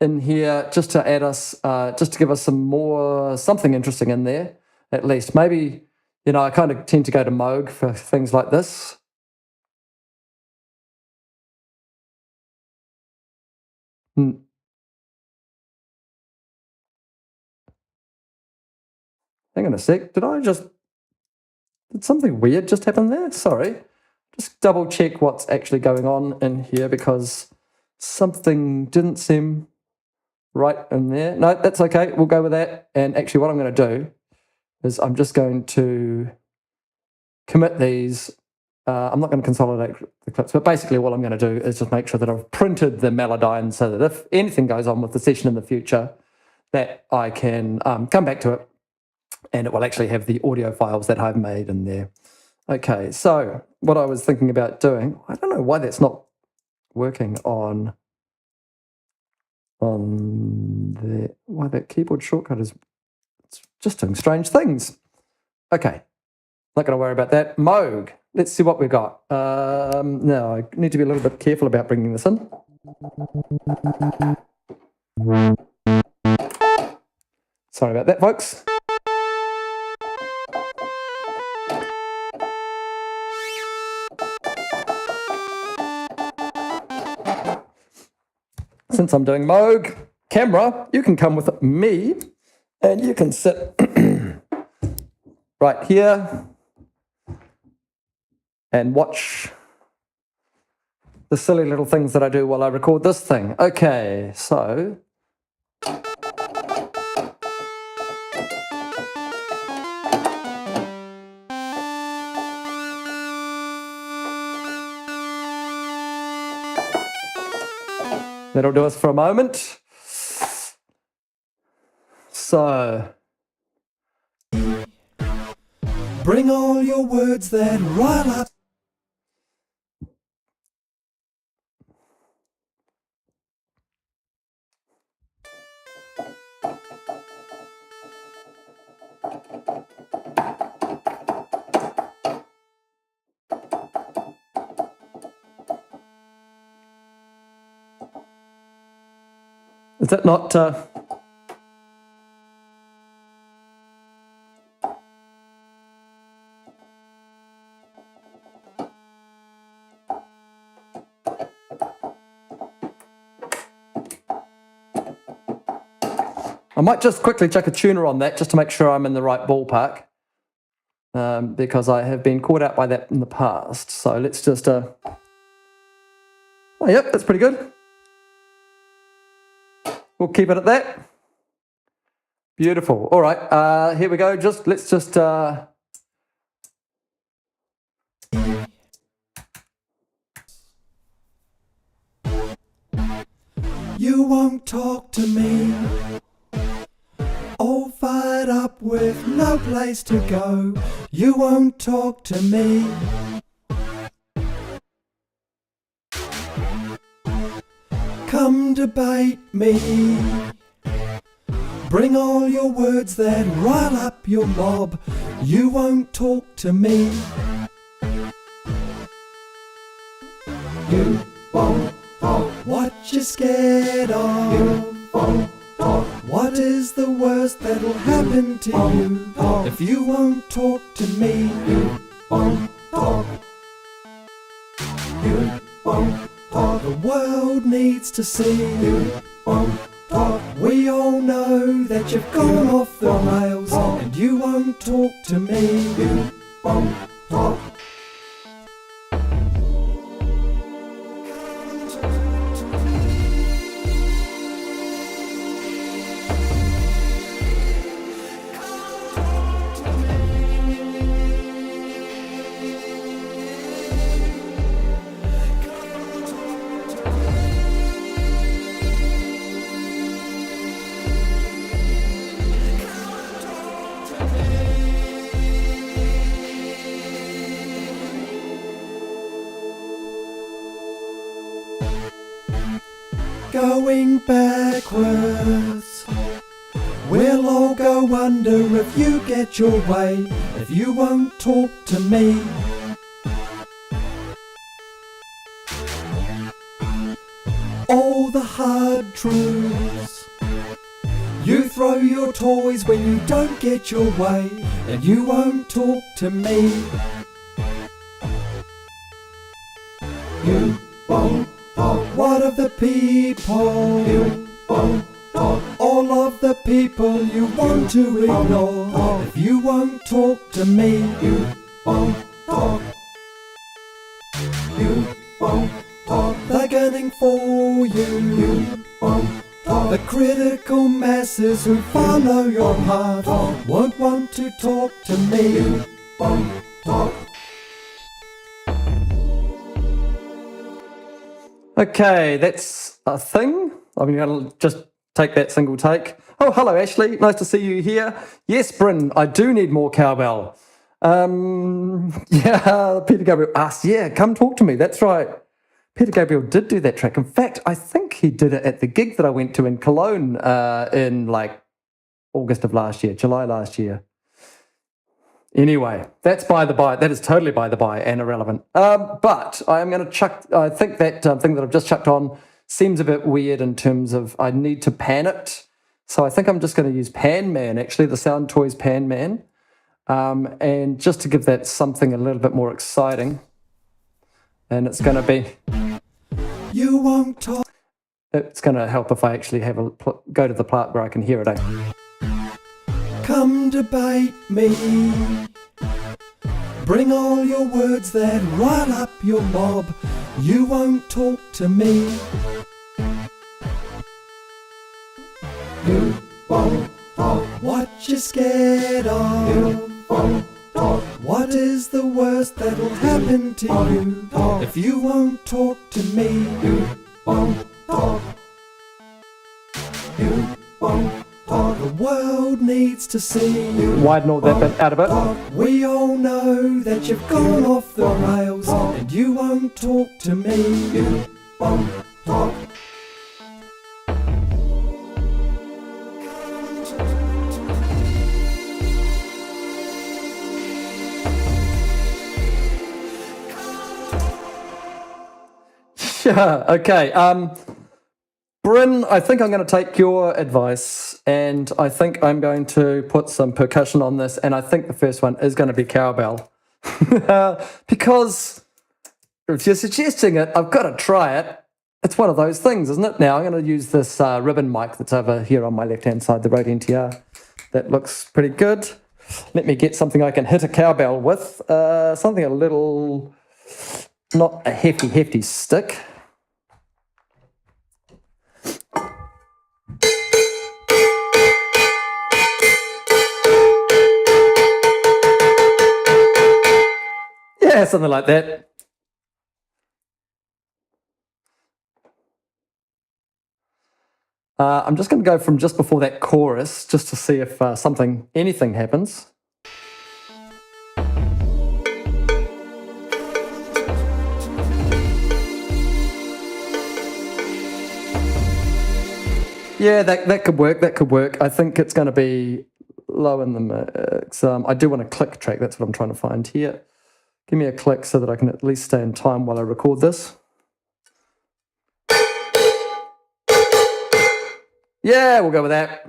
in here just to add us, just to give us something interesting in there, at least. Maybe, I kind of tend to go to Moog for things like this. Hang on a sec. Did something weird just happen there? Sorry. Just double check what's actually going on in here because something didn't seem right in there. No, that's okay. We'll go with that. And actually what I'm going to do is I'm just going to commit these. I'm not going to consolidate the clips, but basically what I'm going to do is just make sure that I've printed the Melodyne so that if anything goes on with the session in the future, that I can come back to it and it will actually have the audio files that I've made in there. Okay, so what I was thinking about doing, I don't know why that's not working on why that keyboard shortcut is it's just doing strange things. Okay, not going to worry about that. Moog, let's see what we've got. Now, I need to be a little bit careful about bringing this in. Sorry about that, folks. Since I'm doing Moog, camera, you can come with me and you can sit right here and watch the silly little things that I do while I record this thing. Okay, so that'll do us for a moment. So, Bring all your words that rile up. is that not... I might just quickly check a tuner on that just to make sure I'm in the right ballpark because I have been caught out by that in the past. So let's just... Oh, yep, that's pretty good. We'll keep it at that. Beautiful. All right, here we go. Let's just... You won't talk to me. All fired up with no place to go. You won't talk to me. Come debate me. Bring all your words that rile up your mob. You won't talk to me. You won't talk. What you scared of? You won't talk. What is the worst that'll happen to you if you won't talk to me? You won't talk. You won't talk. The world needs to see. You won't talk. We all know that you've gone off the rails and you won't talk to me. You won't talk. going backwards. We'll all go under if you get your way, if you won't talk to me. All the hard truths. You throw your toys when you don't get your way, and you won't talk to me. You won't talk. What of the people? You won't talk. All of the people you want to ignore, if you won't talk to me. You won't talk. You won't talk. They're gunning for you. You won't talk. The critical masses who follow your heart won't want to talk to me. You won't talk. Okay, that's a thing. I'm going to just take that single take. Oh, hello, Ashley. Nice to see you here. Yes, Bryn, I do need more cowbell. Yeah, Peter Gabriel asked, yeah, come talk to me. That's right. Peter Gabriel did do that track. In fact, I think he did it at the gig that I went to in Cologne in like August of last year, July last year. Anyway, that's by the by. That is totally by the by and irrelevant. But I am going to chuck, I think that thing that I've just chucked on seems a bit weird in terms of I need to pan it. So I think I'm just going to use Pan Man, actually, the Sound Toys Pan Man. And just to give that something a little bit more exciting. And it's going to be... You won't talk. It's going to help if I actually have go to the part where I can hear it. Come debate me. Bring all your words that rile up your mob. You won't talk to me. You won't talk. What you scared of? You won't talk. What is the worst that'll happen to you if you won't talk to me? You won't talk. You won't talk. The world needs to see you. Widen all that bit out of it. We all know that you've gone off the rails and you won't talk to me. You won't talk. Yeah, okay. Bryn, I think I'm going to take your advice and I think I'm going to put some percussion on this, and I think the first one is going to be cowbell. Because if you're suggesting it, I've got to try it. It's one of those things, isn't it? Now I'm going to use this ribbon mic that's over here on my left-hand side, the Rode NTR. That looks pretty good. Let me get something I can hit a cowbell with. Something a little, not a hefty stick. Yeah, something like that. I'm just going to go from just before that chorus just to see if anything happens. Yeah, that could work. That could work. I think it's going to be low in the mix. I do want a click track. That's what I'm trying to find here. Give me a click so that I can at least stay in time while I record this. Yeah, we'll go with that.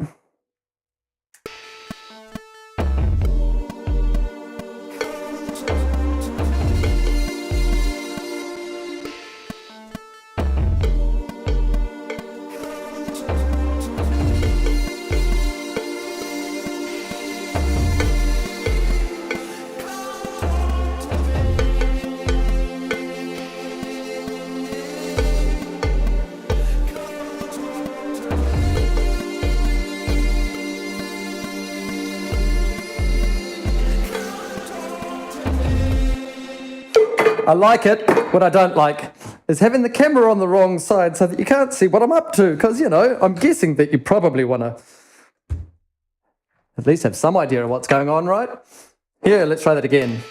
I like it. What I don't like is having the camera on the wrong side so that you can't see what I'm up to. Because, I'm guessing that you probably want to at least have some idea of what's going on, right? Here, let's try that again.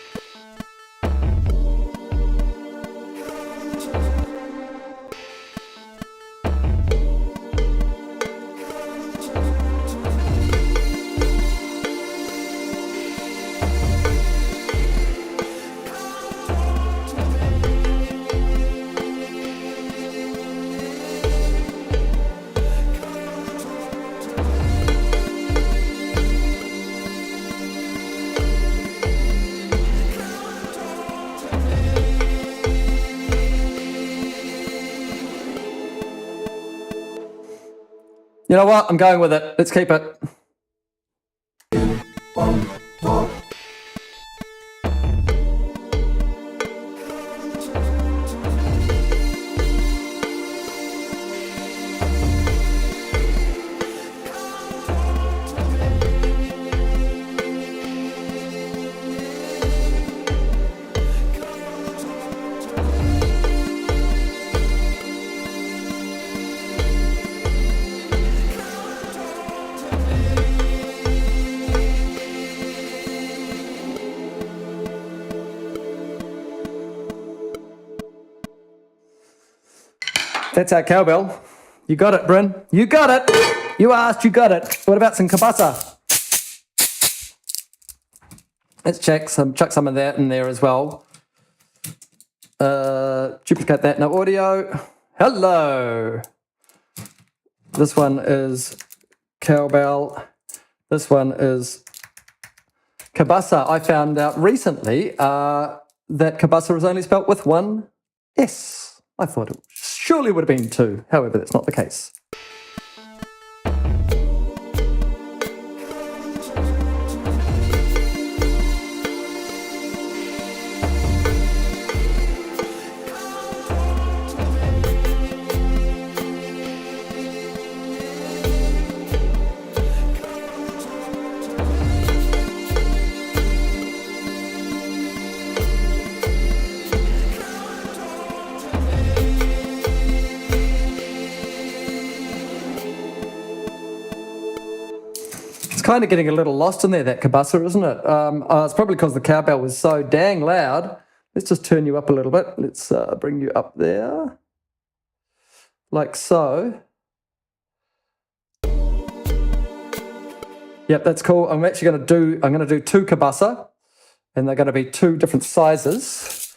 You know what? I'm going with it. Let's keep it. Won't talk. That's our cowbell. You got it, Bryn. You got it. You asked, you got it. What about some kabasa? Let's chuck some of that in there as well. Duplicate that, no audio. Hello. This one is cowbell. This one is kabasa. I found out recently that kabasa is only spelt with one S. I thought it surely would have been two. However, that's not the case. Kind of getting a little lost in there, that kabasa, isn't it? It's probably because the cowbell was so dang loud. Let's just turn you up a little bit. Let's bring you up there, like so. Yep, that's cool. I'm actually going to do two kabasa, and they're going to be two different sizes,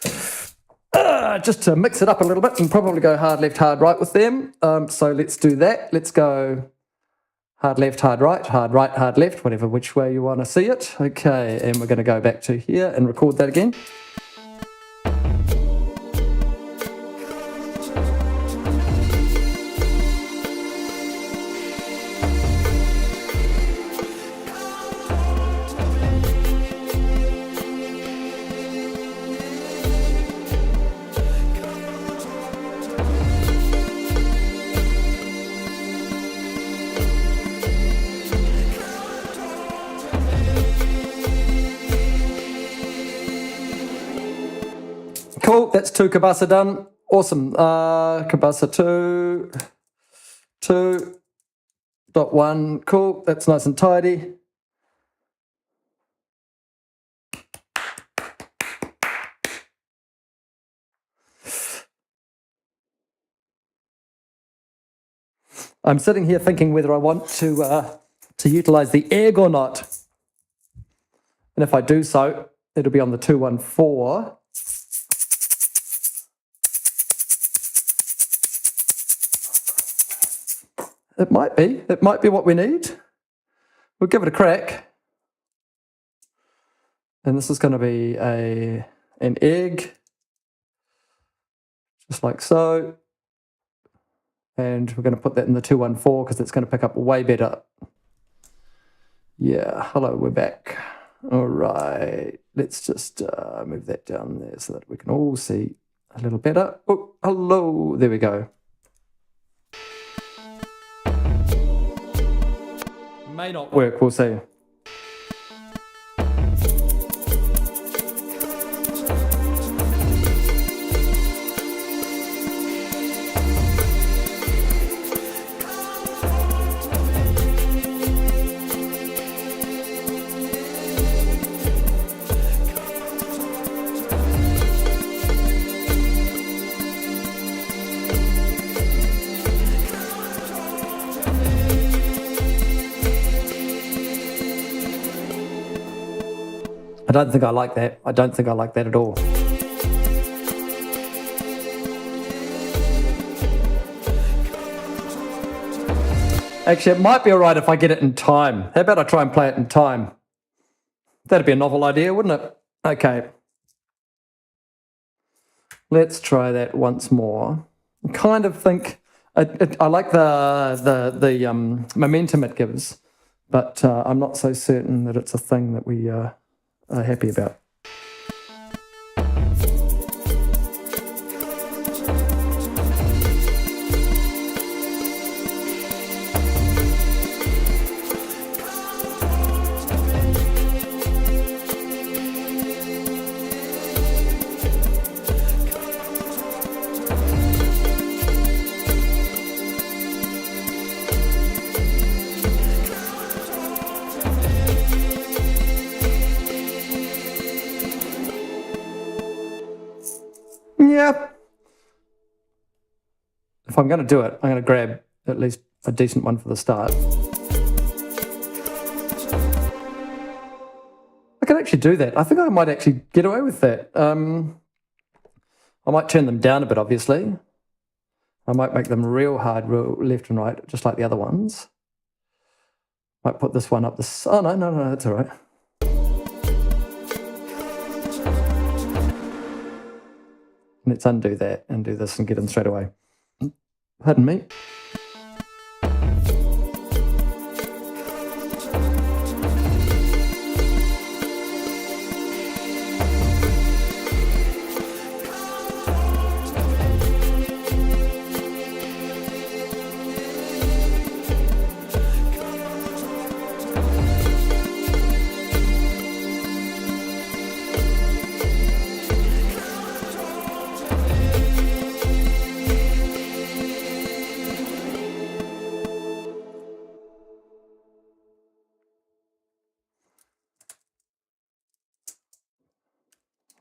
just to mix it up a little bit, and probably go hard left, hard right with them. So let's do that. Let's go. Hard left, hard right, hard right, hard left, whatever, which way you want to see it. Okay, and we're going to go back to here and record that again. Cool, that's two kabasa done. Awesome. Kabasa 2.1. Cool, that's nice and tidy. I'm sitting here thinking whether I want to utilize the egg or not. And if I do so, it'll be on the 214. It might be. It might be what we need. We'll give it a crack. And this is going to be an egg, just like so. And we're going to put that in the 214 because it's going to pick up way better. Yeah, hello, we're back. All right, let's just move that down there so that we can all see a little better. Oh, hello, there we go. May not work, we'll see. I don't think I like that. I don't think I like that at all. Actually, it might be all right if I get it in time. How about I try and play it in time? That'd be a novel idea, wouldn't it? Okay. Let's try that once more. I kind of think I like the momentum it gives, but I'm not so certain that it's a thing that we are happy about. Yeah. If I'm going to do it, I'm going to grab at least a decent one for the start. I can actually do that. I think I might actually get away with that. I might turn them down a bit, obviously. I might make them real hard, real left and right, just like the other ones. Might put this one up the... Oh, no, that's all right. Let's undo that and do this and get in straight away. Pardon me.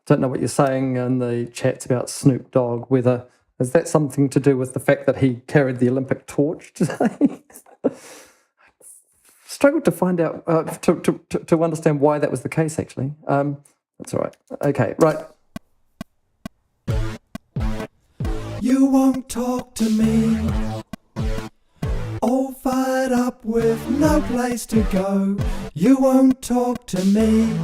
Don't know what you're saying in the chats about Snoop Dogg, whether is that something to do with the fact that he carried the Olympic torch today? Struggled to find out, to understand why that was the case, actually. That's all right. Okay, right. You won't talk to me. All fired up with no place to go. You won't talk to me.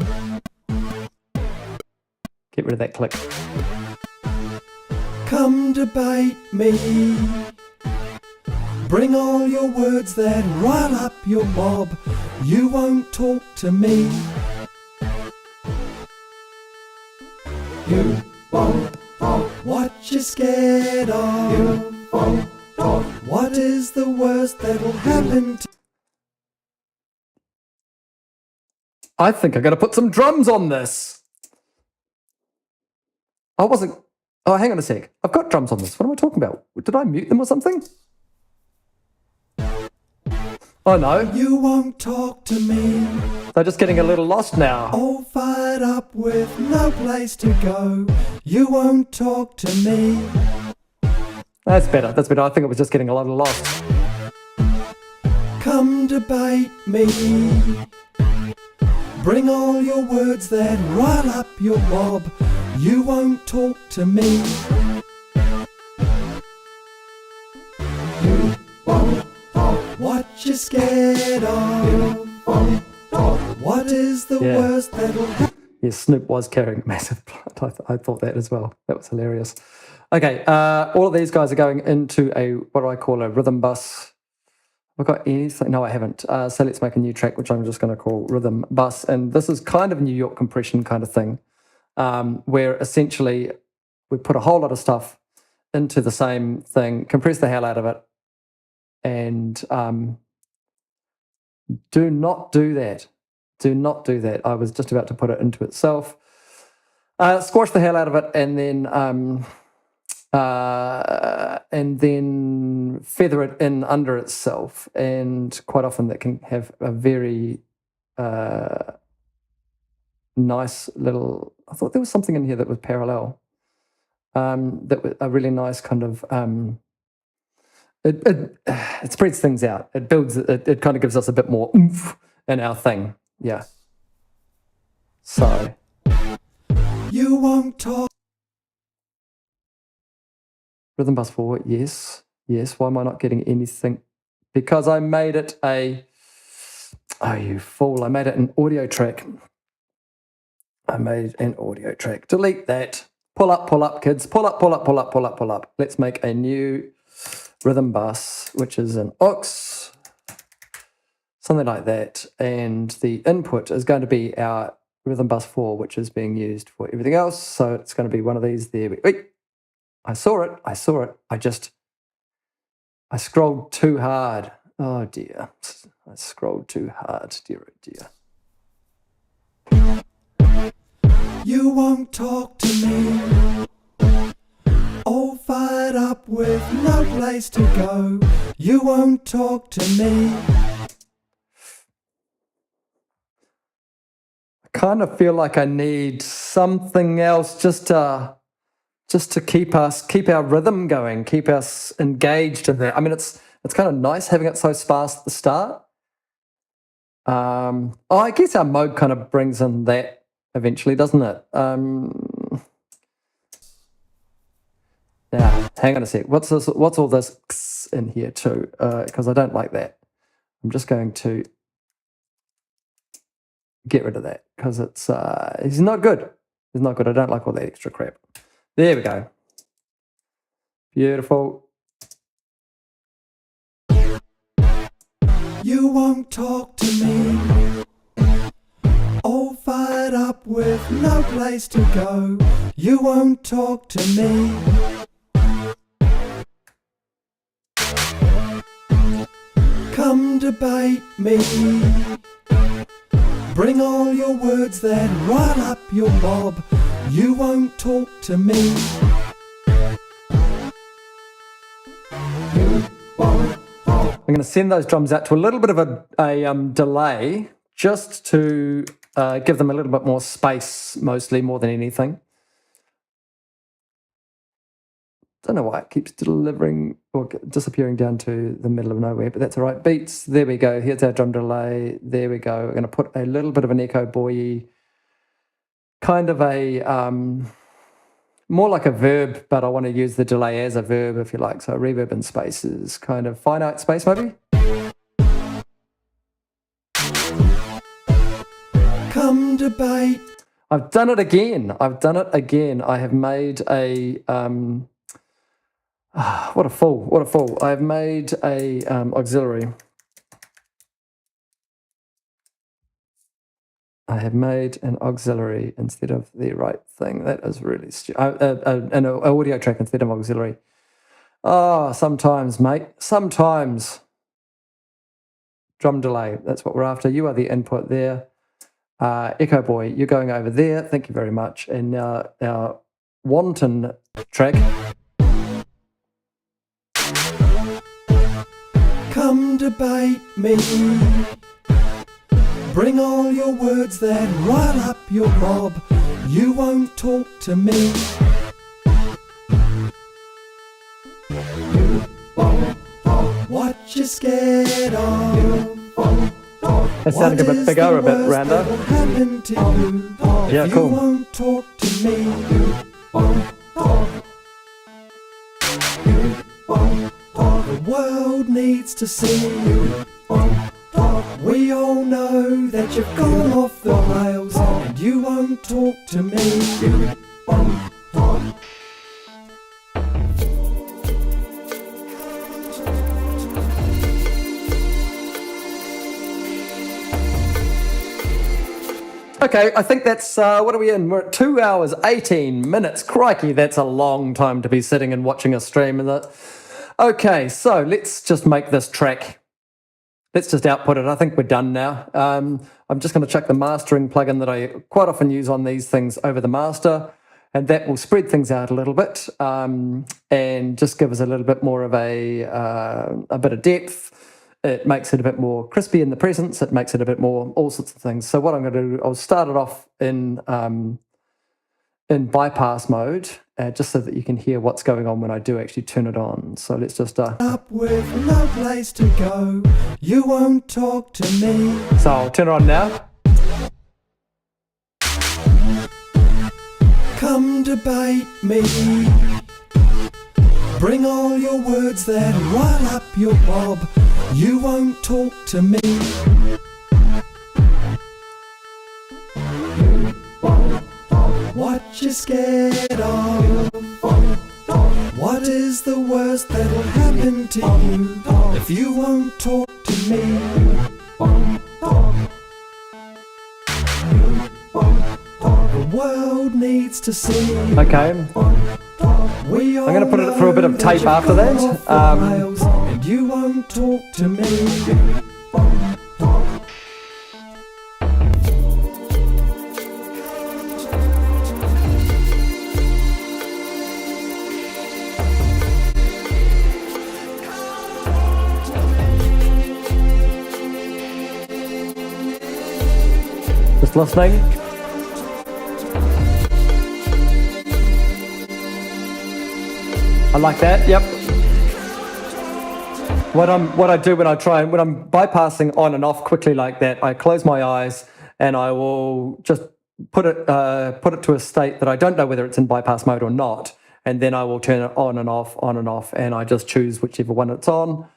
Get rid of that click. Come debate me. Bring all your words that rile up your mob. You won't talk to me. You won't talk. What you scared of? You won't talk. What is the worst that'll happen to... I think I got to put some drums on this. I wasn't... Oh, hang on a sec. I've got drums on this. What am I talking about? Did I mute them or something? Oh, no. You won't talk to me. They're just getting a little lost now. All fired up with no place to go. You won't talk to me. That's better. That's better. I think it was just getting a little lost. Come debate me. Bring all your words that rile up your mob. You won't talk to me. You won't talk. What you scared of? You won't talk. What is the Yeah. worst that'll happen? Yes, Snoop was carrying a massive plant. I thought that as well. That was hilarious. Okay, all of these guys are going into what do I call a rhythm bus. Have I got anything? No, I haven't. So let's make a new track, which I'm just going to call Rhythm Bus. And this is kind of New York compression kind of thing, where essentially we put a whole lot of stuff into the same thing, compress the hell out of it, and do not do that. Do not do that. I was just about to put it into itself. Squash the hell out of it, and then feather it in under itself. And quite often that can have a very nice little... I thought there was something in here that was parallel. That was a really nice kind of... It spreads things out. It builds... It kind of gives us a bit more oomph in our thing. Yeah. So... You won't talk. Rhythm bus 4, yes. Yes, why am I not getting anything? Because I made it a... Oh, you fool. I made it an audio track. I made an audio track. Delete that. Pull up, kids. Pull up. Let's make a new rhythm bus, which is an aux, something like that, and the input is going to be our rhythm bus 4, which is being used for everything else. So it's going to be one of these there. Wait, I saw it. I scrolled too hard. Oh dear. I scrolled too hard. Dear, oh dear. You won't talk to me. All fired up with no place to go. You won't talk to me. I kind of feel like I need something else just to keep our rhythm going, keep us engaged in that. I mean, it's kind of nice having it so sparse at the start. I guess our mode kind of brings in that eventually, doesn't it? Now, hang on a sec. What's this? What's all this in here too? Because I don't like that. I'm just going to get rid of that because it's not good. It's not good. I don't like all that extra crap. There we go. Beautiful. You won't talk to me. All fired up with no place to go. You won't talk to me. Come debate me. Bring all your words that rile up your mob. You won't talk to me. I'm going to send those drums out to a little bit of a delay just to give them a little bit more space, mostly, more than anything. Don't know why it keeps delivering or disappearing down to the middle of nowhere, but that's all right. Beats, there we go. Here's our drum delay. There we go. We're going to put a little bit of an echo buoy, kind of a, more like a verb, but I want to use the delay as a verb, if you like. So reverb in spaces, kind of finite space, maybe. Come debate. I've done it again. I have made a, what a fool. I've made a auxiliary. I have made an auxiliary instead of the right thing. That is really stupid. An audio track instead of auxiliary. Oh, sometimes, mate. Sometimes. Drum delay. That's what we're after. You are the input there. Echo Boy, you're going over there. Thank you very much. And now our wanton track. Come debate me. Bring all your words that rile up your mob. You won't talk to me. What you scared of? That's sounding a bit bigger, a bit rounder. Happen to you? Yeah, cool. You won't talk to me. The world needs to see you. We all know that you've gone off the rails and you won't talk to me. Okay, I think that's, what are we in? We're at 2 hours, 18 minutes. Crikey, that's a long time to be sitting and watching a stream. Okay, so let's just make this track. Let's just output it. I think we're done now. I'm just going to chuck the mastering plugin that I quite often use on these things over the master, and that will spread things out a little bit and just give us a little bit more of a bit of depth. It makes it a bit more crispy in the presence. It makes it a bit more all sorts of things. So what I'm going to do, I'll start it off in bypass mode, just so that you can hear what's going on when I do actually turn it on. So let's just... Up with no place to go, you won't talk to me. So I'll turn it on now. Come debate me. Bring all your words that rile up your mob. You won't talk to me. What you scared of? What is the worst that'll happen to you if you won't talk to me? The world needs to see. Okay. We I'm gonna put it through a bit of tape after that. And you won't talk to me. Just listening. I like that. Yep. What I do when I'm bypassing on and off quickly like that, I close my eyes and I will just put it to a state that I don't know whether it's in bypass mode or not, and then I will turn it on and off, and I just choose whichever one it's on.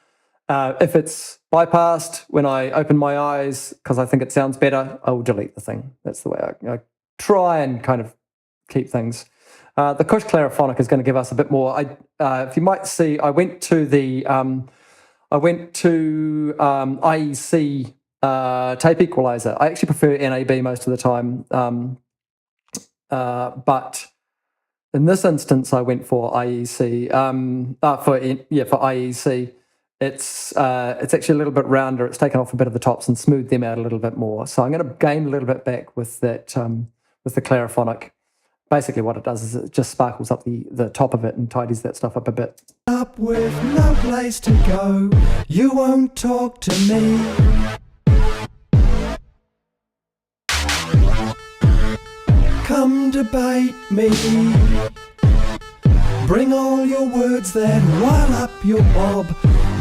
If it's bypassed, when I open my eyes, because I think it sounds better, I will delete the thing. That's the way I try and kind of keep things. The Cush Clariphonic is going to give us a bit more. If you might see, I went to IEC tape equalizer. I actually prefer NAB most of the time, but in this instance, I went for IEC. For IEC. It's actually a little bit rounder. It's taken off a bit of the tops and smoothed them out a little bit more. So I'm going to gain a little bit back with that, with the Clariphonic. Basically what it does is it just sparkles up the top of it and tidies that stuff up a bit. Up with no place to go, you won't talk to me. Come debate me. Bring all your words then, while up your bob,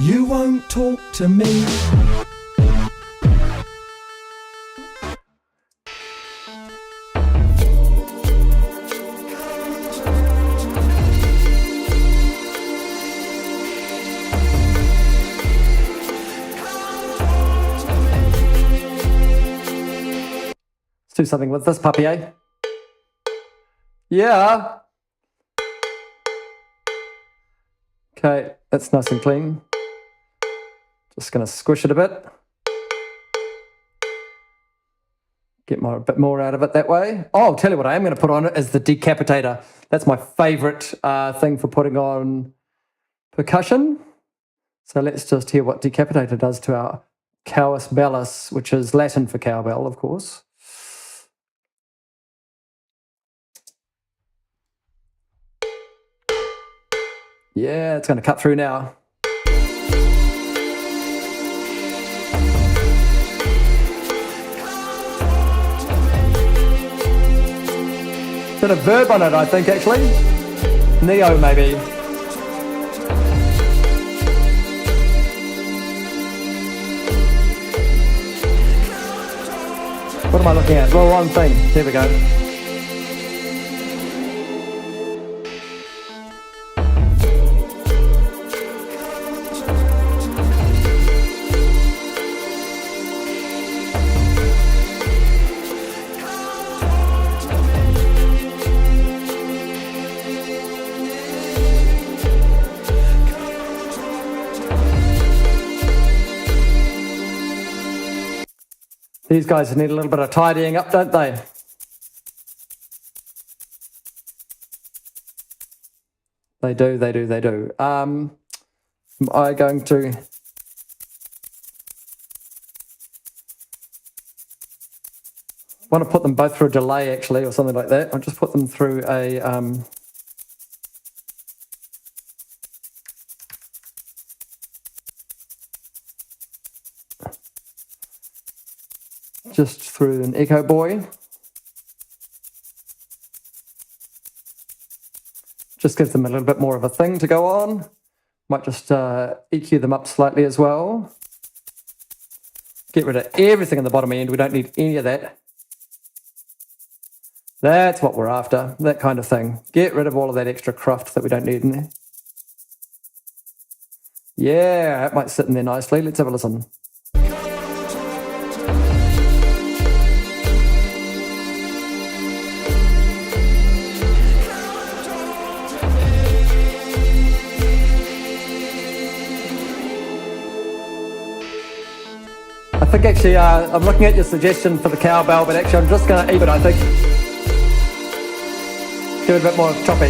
you won't talk to me. Let's do something with this puppy, eh? Yeah. Okay, that's nice and clean. Just going to squish it a bit. Get a bit more out of it that way. Oh, I'll tell you what I am going to put on it is the decapitator. That's my favourite thing for putting on percussion. So let's just hear what decapitator does to our cowus bellus, which is Latin for cowbell, of course. Yeah, it's going to cut through now. Bit of verb on it, I think, actually. Neo, maybe. What am I looking at? The wrong thing. Here we go. These guys need a little bit of tidying up, don't they? They do, they do, they do. Am I going to... I want to put them both through a delay, actually, or something like that. I'll just put them through a... just through an Echo Boy. Just gives them a little bit more of a thing to go on. Might just EQ them up slightly as well. Get rid of everything in the bottom end. We don't need any of that. That's what we're after, that kind of thing. Get rid of all of that extra cruft that we don't need in there. Yeah, that might sit in there nicely. Let's have a listen. think actually, I'm looking at your suggestion for the cowbell, but actually I'm just going to eat it, I think. Give it a bit more choppy.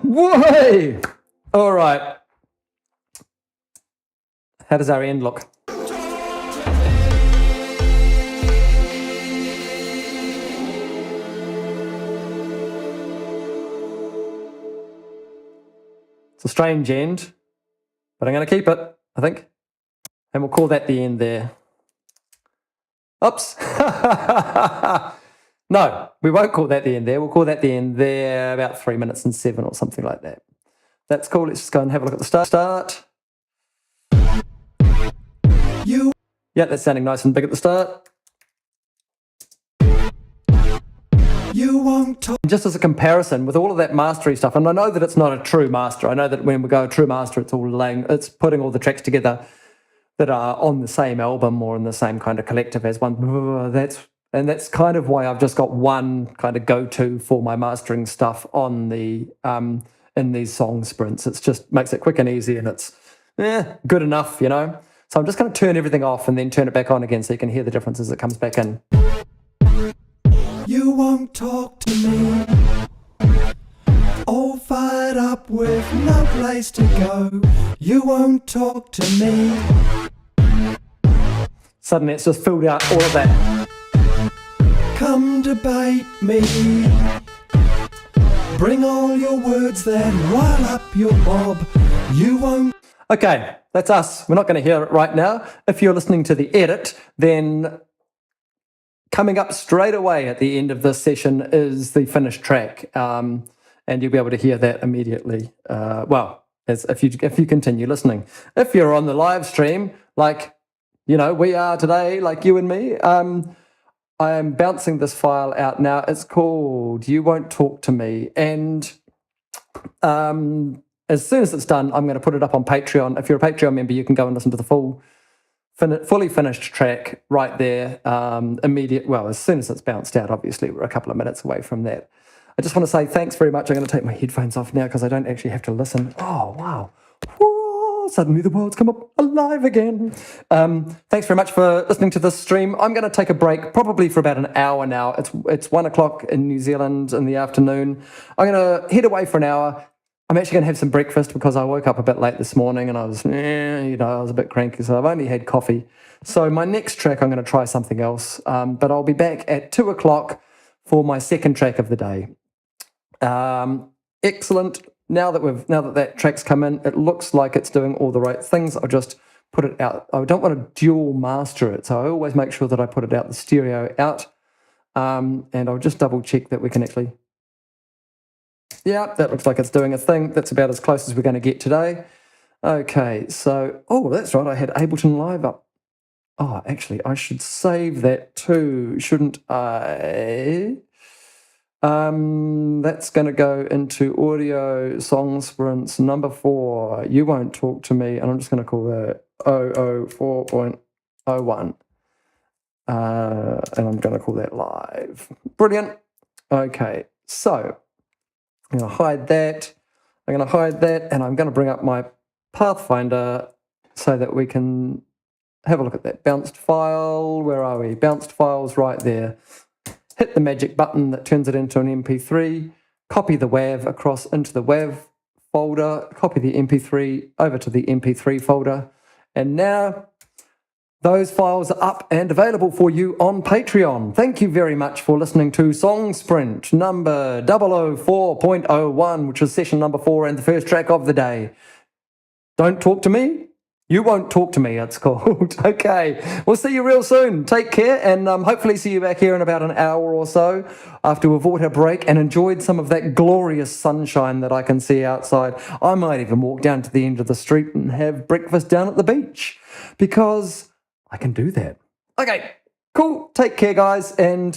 Whoa! All right. How does our end look? It's a strange end, but I'm going to keep it, I think. And we'll call that the end there. Oops. No, we won't call that the end there. We'll call that the end there, about 3 minutes and 7 or something like that. That's cool. Let's just go and have a look at the start. Yeah, that's sounding nice and big at the start. You won't talk. Just as a comparison with all of that mastery stuff, and I know that it's not a true master. I know that when we go a true master, it's putting all the tracks together that are on the same album or in the same kind of collective as one. That's kind of why I've just got one kind of go-to for my mastering stuff on the in these song sprints. It's just makes it quick and easy, and it's good enough, you know. So I'm just going to turn everything off and then turn it back on again so you can hear the difference as it comes back in. You won't talk to me. All fired up with no place to go. You won't talk to me. Suddenly it's just filled out all of that. Come debate me. Bring all your words then, rile up your mob. You won't. Okay, that's us. We're not going to hear it right now. If you're listening to the edit, then coming up straight away at the end of this session is the finished track, and you'll be able to hear that immediately. If you continue listening. If you're on the live stream, like we are today, like you and me, I am bouncing this file out now. It's called "You Won't Talk to Me," and as soon as it's done, I'm going to put it up on Patreon. If you're a Patreon member, you can go and listen to the fully finished track right there, as soon as it's bounced out. Obviously, we're a couple of minutes away from that. I just want to say thanks very much. I'm going to take my headphones off now because I don't actually have to listen. Oh, wow. Whoa, suddenly the world's come up alive again. Thanks very much for listening to this stream. I'm going to take a break, probably for about an hour now. It's 1 o'clock in New Zealand in the afternoon. I'm going to head away for an hour. I'm actually going to have some breakfast because I woke up a bit late this morning and I was a bit cranky, so I've only had coffee. So my next track, I'm going to try something else, but I'll be back at 2 o'clock for my second track of the day. Excellent. Now that track's come in, it looks like it's doing all the right things. I'll just put it out. I don't want to dual master it, so I always make sure that I put it out the stereo out, and I'll just double check that we can actually. Yeah, that looks like it's doing a thing. That's about as close as we're going to get today. Okay, so, that's right, I had Ableton Live up. Oh, actually, I should save that too, shouldn't I? That's going to go into audio song sprints number 4. You Won't Talk to Me, and I'm just going to call that 004.01. And I'm going to call that live. Brilliant. Okay, so I'm going to hide that. And I'm going to bring up my Pathfinder so that we can have a look at that bounced file. Where are we? Bounced files right there. Hit the magic button that turns it into an MP3. Copy the WAV across into the WAV folder. Copy the MP3 over to the MP3 folder. And now those files are up and available for you on Patreon. Thank you very much for listening to Song Sprint number 004.01, which is session number 4 and the first track of the day. Don't talk to me. You won't talk to me, it's called. Okay, we'll see you real soon. Take care, and hopefully see you back here in about an hour or so after we've had a break and enjoyed some of that glorious sunshine that I can see outside. I might even walk down to the end of the street and have breakfast down at the beach because I can do that. Okay, cool. Take care, guys, and